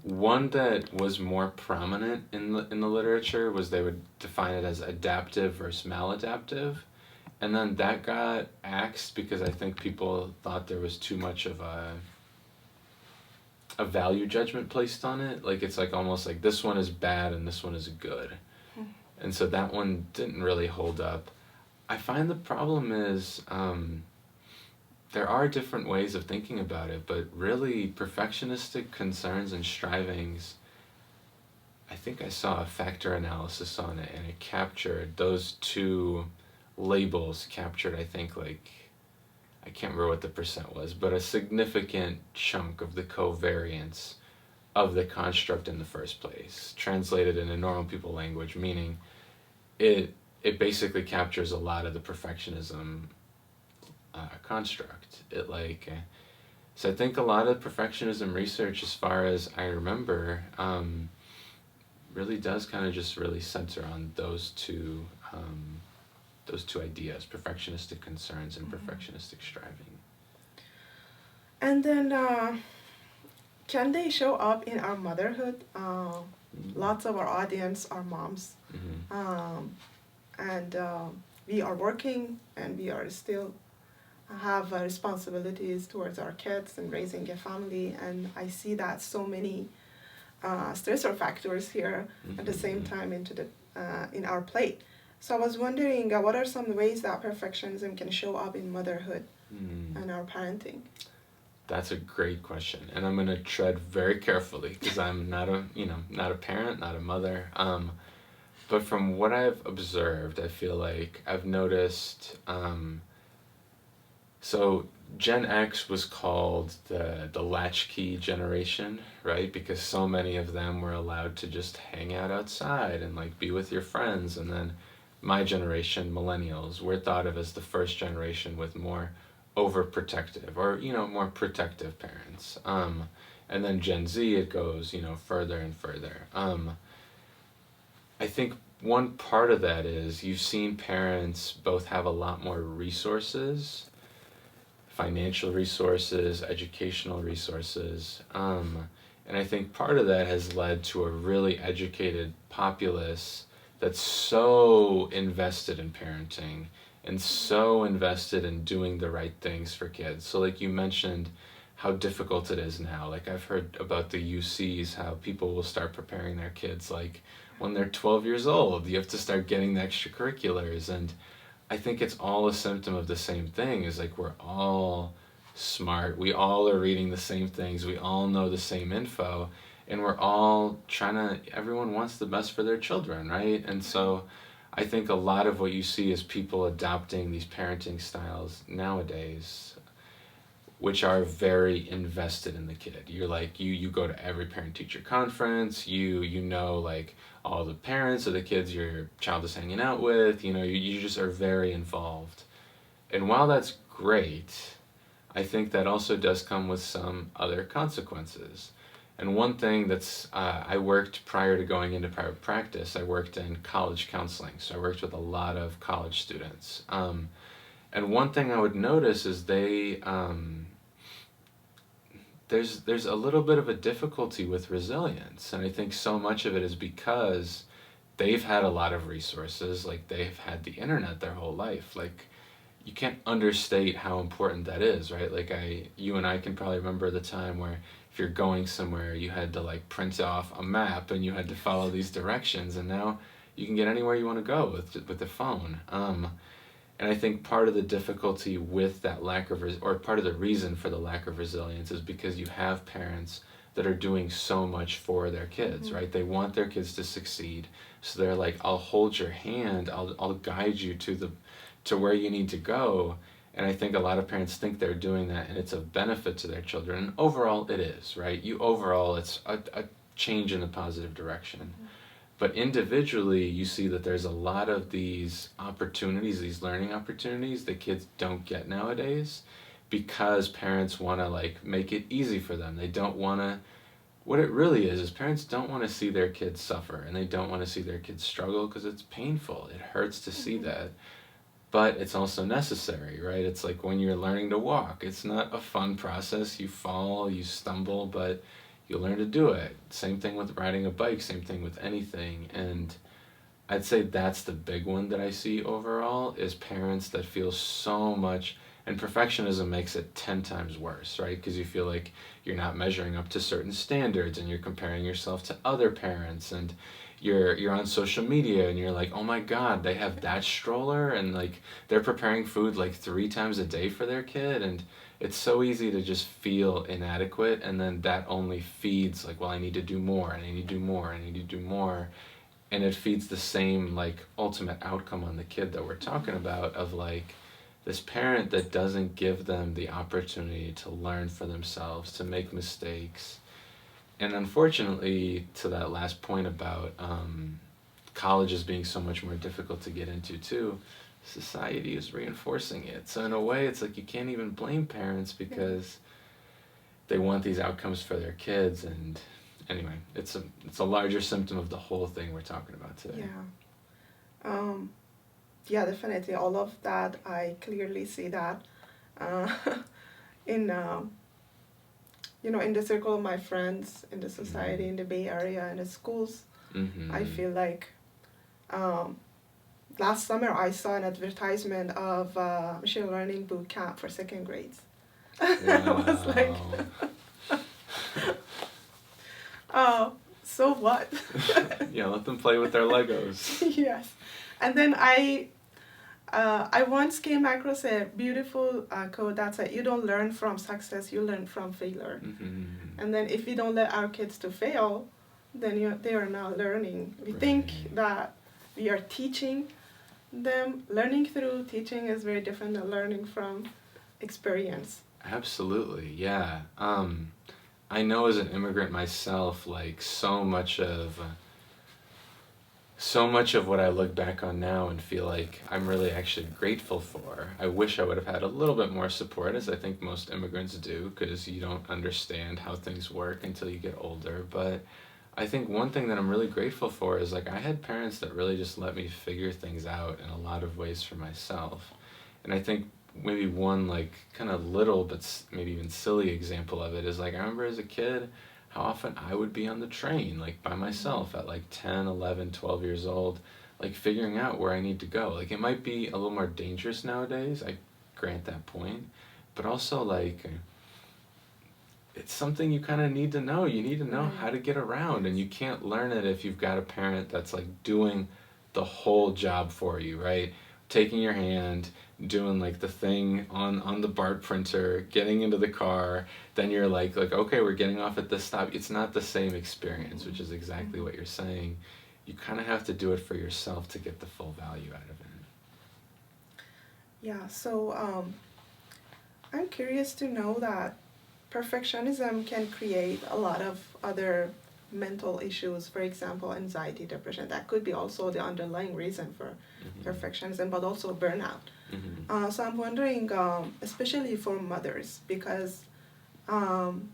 One that was more prominent in the literature was, they would define it as adaptive versus maladaptive. And then that got axed because I think people thought there was too much of a value judgment placed on it. Like it's like almost like this one is bad and this one is good. And so that one didn't really hold up. I find the problem is there are different ways of thinking about it, but really perfectionistic concerns and strivings, I think I saw a factor analysis on it, and it captured those two labels, captured I think like, I can't remember what the percent was, but a significant chunk of the covariance of the construct in the first place, translated in a normal people language, meaning it basically captures a lot of the perfectionism construct. So I think a lot of perfectionism research, as far as I remember, really does kind of just really center on those two ideas: perfectionistic concerns and perfectionistic striving. And then, can they show up in our motherhood? Lots of our audience are moms. Mm-hmm. And we are working, and we are still have responsibilities towards our kids and raising a family, and I see that so many stressor factors here at the same time into the in our plate. So I was wondering, what are some ways that perfectionism can show up in motherhood and our parenting? That's a great question, and I'm gonna tread very carefully because I'm not a not a parent, not a mother. But from what I've observed, I feel like I've noticed. So Gen X was called the latchkey generation, right? Because so many of them were allowed to just hang out outside and like be with your friends. And then my generation, millennials, we're thought of as the first generation with more overprotective or more protective parents. And then Gen Z, it goes further and further. I think one part of that is you've seen parents both have a lot more resources, financial resources, educational resources. And I think part of that has led to a really educated populace that's so invested in parenting and so invested in doing the right things for kids. So, like you mentioned, how difficult it is now. Like, I've heard about the UCs, how people will start preparing their kids, like, when they're 12 years old. You have to start getting the extracurriculars, and I think it's all a symptom of the same thing. Is like we're all smart. We all are reading the same things. We all know the same info, and we're all trying to. Everyone wants the best for their children, right? And so, I think a lot of what you see is people adopting these parenting styles nowadays, which are very invested in the kid. You're like you go to every parent teacher conference. You know like all the parents of the kids your child is hanging out with. You just are very involved. And while that's great, I think that also does come with some other consequences. And one thing I worked prior to going into private practice, I worked in college counseling. So I worked with a lot of college students. And one thing I would notice is there's a little bit of a difficulty with resilience, and I think so much of it is because they've had a lot of resources, like they've had the internet their whole life. Like, you can't understate how important that is, right? Like, you and I can probably remember the time where if you're going somewhere, you had to like print off a map and you had to follow these directions, and now you can get anywhere you want to go with the phone. And I think part of the difficulty with that or part of the reason for the lack of resilience is because you have parents that are doing so much for their kids, right? They want their kids to succeed. So they're like, I'll hold your hand, I'll guide you to where you need to go. And I think a lot of parents think they're doing that and it's a benefit to their children. And overall it is, right? Overall it's a change in the positive direction. But individually, you see that there's a lot of these opportunities, these learning opportunities that kids don't get nowadays because parents want to like make it easy for them. They don't want to, what it really is parents don't want to see their kids suffer and they don't want to see their kids struggle because it's painful. It hurts to see that. But it's also necessary, right? It's like when you're learning to walk. It's not a fun process. You fall, you stumble, but you learn to do it. Same thing with riding a bike, same thing with anything. And I'd say that's the big one that I see overall is parents that feel so much, and perfectionism makes it 10 times worse, right? Because you feel like you're not measuring up to certain standards and you're comparing yourself to other parents, and you're on social media and you're like, oh my god, they have that stroller and like they're preparing food like 3 times a day for their kid, and it's so easy to just feel inadequate, and then that only feeds like, well, I need to do more and I need to do more and I need to do more, and it feeds the same like ultimate outcome on the kid that we're talking about of like this parent that doesn't give them the opportunity to learn for themselves, to make mistakes. And unfortunately, to that last point about colleges being so much more difficult to get into too, society is reinforcing it. So in a way, it's like you can't even blame parents because they want these outcomes for their kids. And anyway, it's a larger symptom of the whole thing we're talking about today. Yeah, definitely. All of that, I clearly see that uh, in in the circle of my friends, in the society, in the Bay Area, in the schools. I Mm-hmm. feel like um, last summer I saw an advertisement of machine learning boot camp for second grades. I was like, Wow. oh, so what? Yeah, let them play with their Legos. Yes. And then I once came across a beautiful quote that said, "You don't learn from success, you learn from failure." Mm-hmm. And then if we don't let our kids to fail, then they are not learning. We think Right. that we are teaching them. Learning through teaching is very different than learning from experience. Absolutely, yeah. I know as an immigrant myself, like so much of what I look back on now and feel like I'm really actually grateful for. I wish I would have had a little bit more support, as I think most immigrants do, because you don't understand how things work until you get older. But I think one thing that I'm really grateful for is like I had parents that really just let me figure things out in a lot of ways for myself. And I think maybe one like kind of little but maybe even silly example of it is like I remember as a kid how often I would be on the train like by myself at like 10, 11, 12 years old, like figuring out where I need to go. Like it might be a little more dangerous nowadays, I grant that point, but also like it's something you kind of need to know. You need to know Right. how to get around, and Yes. you can't learn it if you've got a parent that's like doing the whole job for you, right? Taking your hand, doing like the thing on the BART printer, getting into the car, then you're like okay, we're getting off at this stop. It's not the same experience, which is Mm-hmm. exactly Mm-hmm. what you're saying. You kind of have to do it for yourself to get the full value out of it. Yeah. So I'm curious to know that perfectionism can create a lot of other mental issues, for example, anxiety, depression. That could be also the underlying reason for Mm-hmm. perfectionism, but also burnout. Mm-hmm. So I'm wondering, especially for mothers, because um,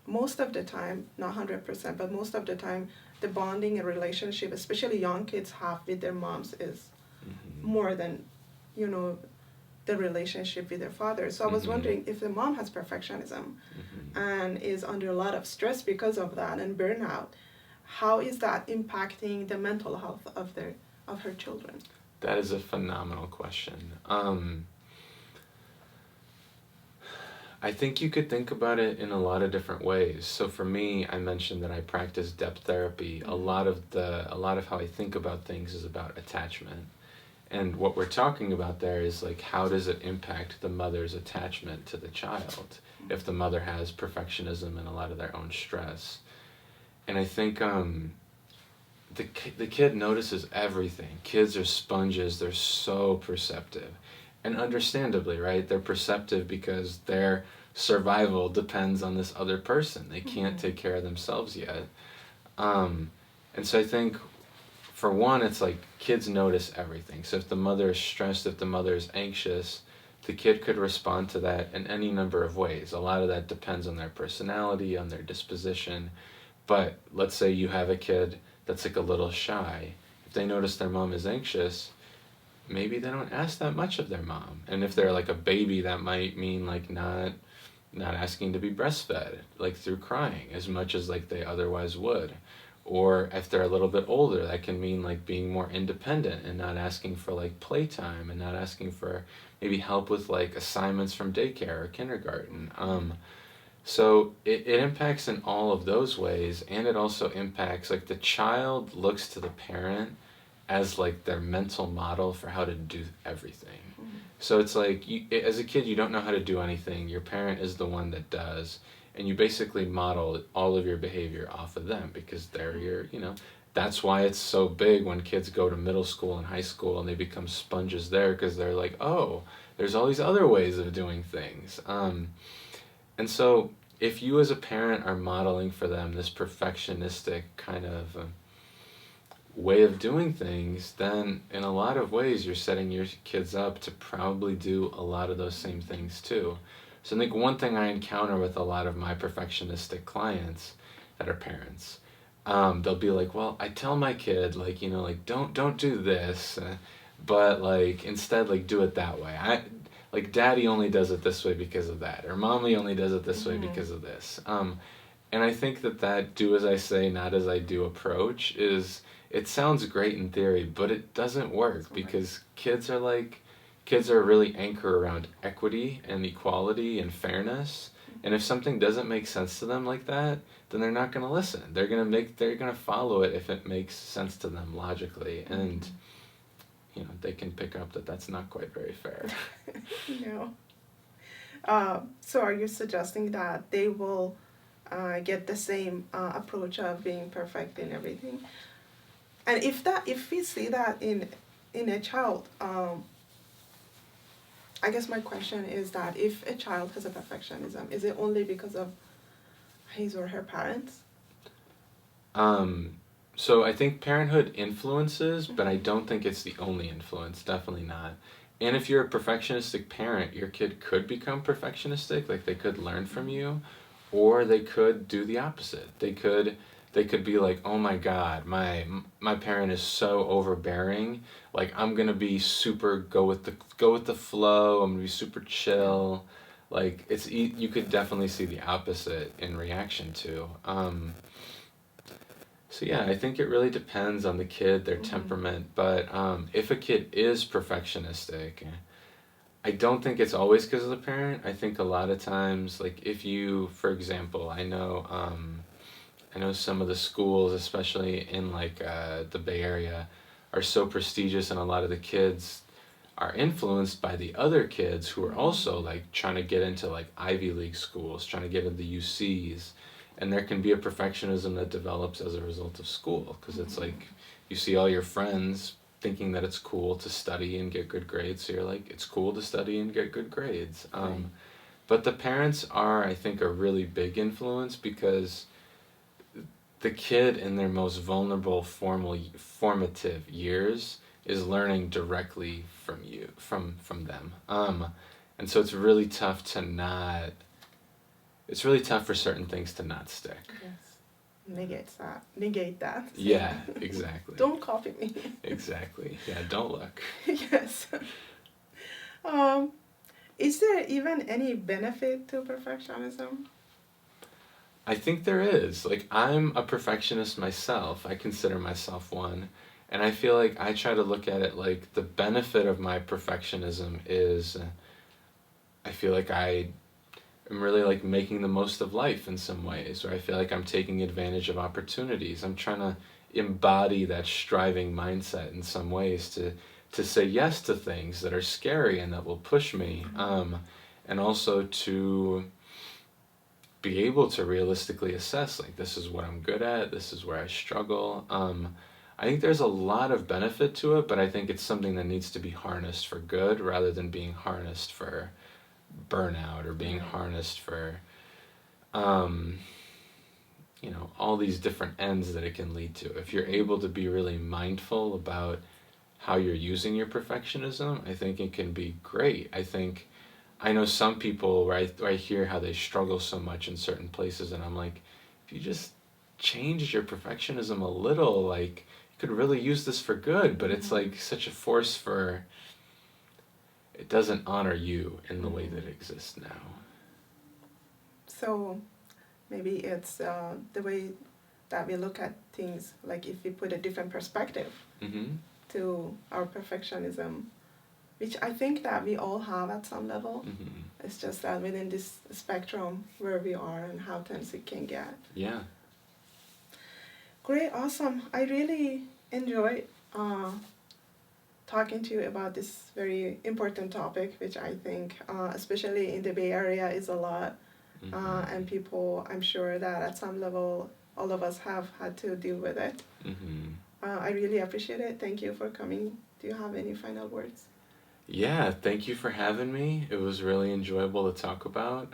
most of the time, not 100%, but most of the time, the bonding and relationship, especially young kids have with their moms, is Mm-hmm. more than, you know, the relationship with their father. So I was Mm-hmm. wondering if the mom has perfectionism Mm-hmm. and is under a lot of stress because of that and burnout, how is that impacting the mental health of her children? That is a phenomenal question. I think you could think about it in a lot of different ways. So for me, I mentioned that I practice depth therapy. Mm-hmm. A lot of how I think about things is about attachment. And what we're talking about there is like how does it impact the mother's attachment to the child if the mother has perfectionism and a lot of their own stress. And I think the kid notices everything. Kids are sponges. They're so perceptive, and understandably, right? They're perceptive because their survival depends on this other person. They can't Mm-hmm. take care of themselves yet. Um, and so I think for one, it's like kids notice everything. So if the mother is stressed, if the mother is anxious, the kid could respond to that in any number of ways. A lot of that depends on their personality, on their disposition. But let's say you have a kid that's like a little shy. If they notice their mom is anxious, maybe they don't ask that much of their mom. And if they're like a baby, that might mean like not asking to be breastfed, like through crying as much as like they otherwise would. Or if they're a little bit older, that can mean like being more independent and not asking for like playtime and not asking for maybe help with like assignments from daycare or kindergarten. So it impacts in all of those ways, and it also impacts like the child looks to the parent as like their mental model for how to do everything. Mm-hmm. So it's like as a kid, you don't know how to do anything. Your parent is the one that does, and you basically model all of your behavior off of them because they're your, you know. That's why it's so big when kids go to middle school and high school and they become sponges there because they're like, oh, there's all these other ways of doing things. And so, if you as a parent are modeling for them this perfectionistic kind of way of doing things, then in a lot of ways you're setting your kids up to probably do a lot of those same things too. So, I think one thing I encounter with a lot of my perfectionistic clients that are parents, they'll be like, "Well, I tell my kid like like don't do this, but like instead like do it that way. I like daddy only does it this way because of that, or mommy only does it this way Mm-hmm. because of this." And I think that do as I say, not as I do approach is, it sounds great in theory, but it doesn't work because kids are really anchored around equity and equality and fairness. And if something doesn't make sense to them like that, then they're not going to listen. They're going to follow it if it makes sense to them logically. And they can pick up that that's not quite very fair. No. So are you suggesting that they will get the same approach of being perfect in everything? And if we see that in a child, I guess my question is that if a child has a perfectionism, is it only because of his or her parents? Um, so I think parenthood influences, but I don't think it's the only influence. Definitely not. And if you're a perfectionistic parent, your kid could become perfectionistic, like they could learn from you, or they could do the opposite. They could be like, "Oh my God, my parent is so overbearing. Like I'm gonna be super go with the flow. I'm gonna be super chill." Like you could definitely see the opposite in reaction to. So yeah, I think it really depends on the kid, their temperament. But if a kid is perfectionistic, I don't think it's always because of the parent. I think a lot of times, like if you, for example, I know some of the schools, especially in like the Bay Area, are so prestigious, and a lot of the kids are influenced by the other kids who are also like trying to get into like Ivy League schools, trying to get into the UCs, and there can be a perfectionism that develops as a result of school because it's like you see all your friends thinking that it's cool to study and get good grades, so you're like it's cool to study and get good grades. Right. But the parents are, I think, a really big influence because the kid in their most vulnerable formative years is learning directly from you from them, and so it's really tough for certain things to not stick. Yes. Negate that. Yeah, exactly. Don't copy me. Exactly, yeah, don't look. Yes. Um, is there even any benefit to perfectionism? I think there is. Like, I'm a perfectionist myself. I consider myself one. And I feel like I try to look at it like the benefit of my perfectionism is I feel like I am really like making the most of life in some ways, or I feel like I'm taking advantage of opportunities. I'm trying to embody that striving mindset in some ways to say yes to things that are scary and that will push me, and also to be able to realistically assess like this is what I'm good at, this is where I struggle. I think there's a lot of benefit to it, but I think it's something that needs to be harnessed for good rather than being harnessed for burnout or being harnessed for um, all these different ends that it can lead to. If you're able to be really mindful about how you're using your perfectionism, I think it can be great. I know some people where I hear how they struggle so much in certain places, and I'm like, if you just changed your perfectionism a little, like you could really use this for good. But it's like such a force for it doesn't honor you in the way that it exists now. So maybe it's the way that we look at things, like if we put a different perspective Mm-hmm. to our perfectionism, which I think that we all have at some level. Mm-hmm. It's just that within this spectrum where we are and how tense it can get. Yeah. Great, awesome. I really enjoyed talking to you about this very important topic, which I think, especially in the Bay Area, is a lot. And people, I'm sure that at some level, all of us have had to deal with it. Mm-hmm. I really appreciate it. Thank you for coming. Do you have any final words? Yeah, thank you for having me. It was really enjoyable to talk about.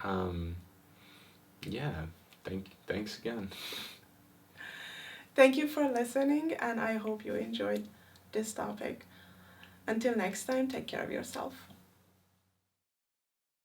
Yeah, thanks again. Thank you for listening, and I hope you enjoyed this topic. Until next time, take care of yourself.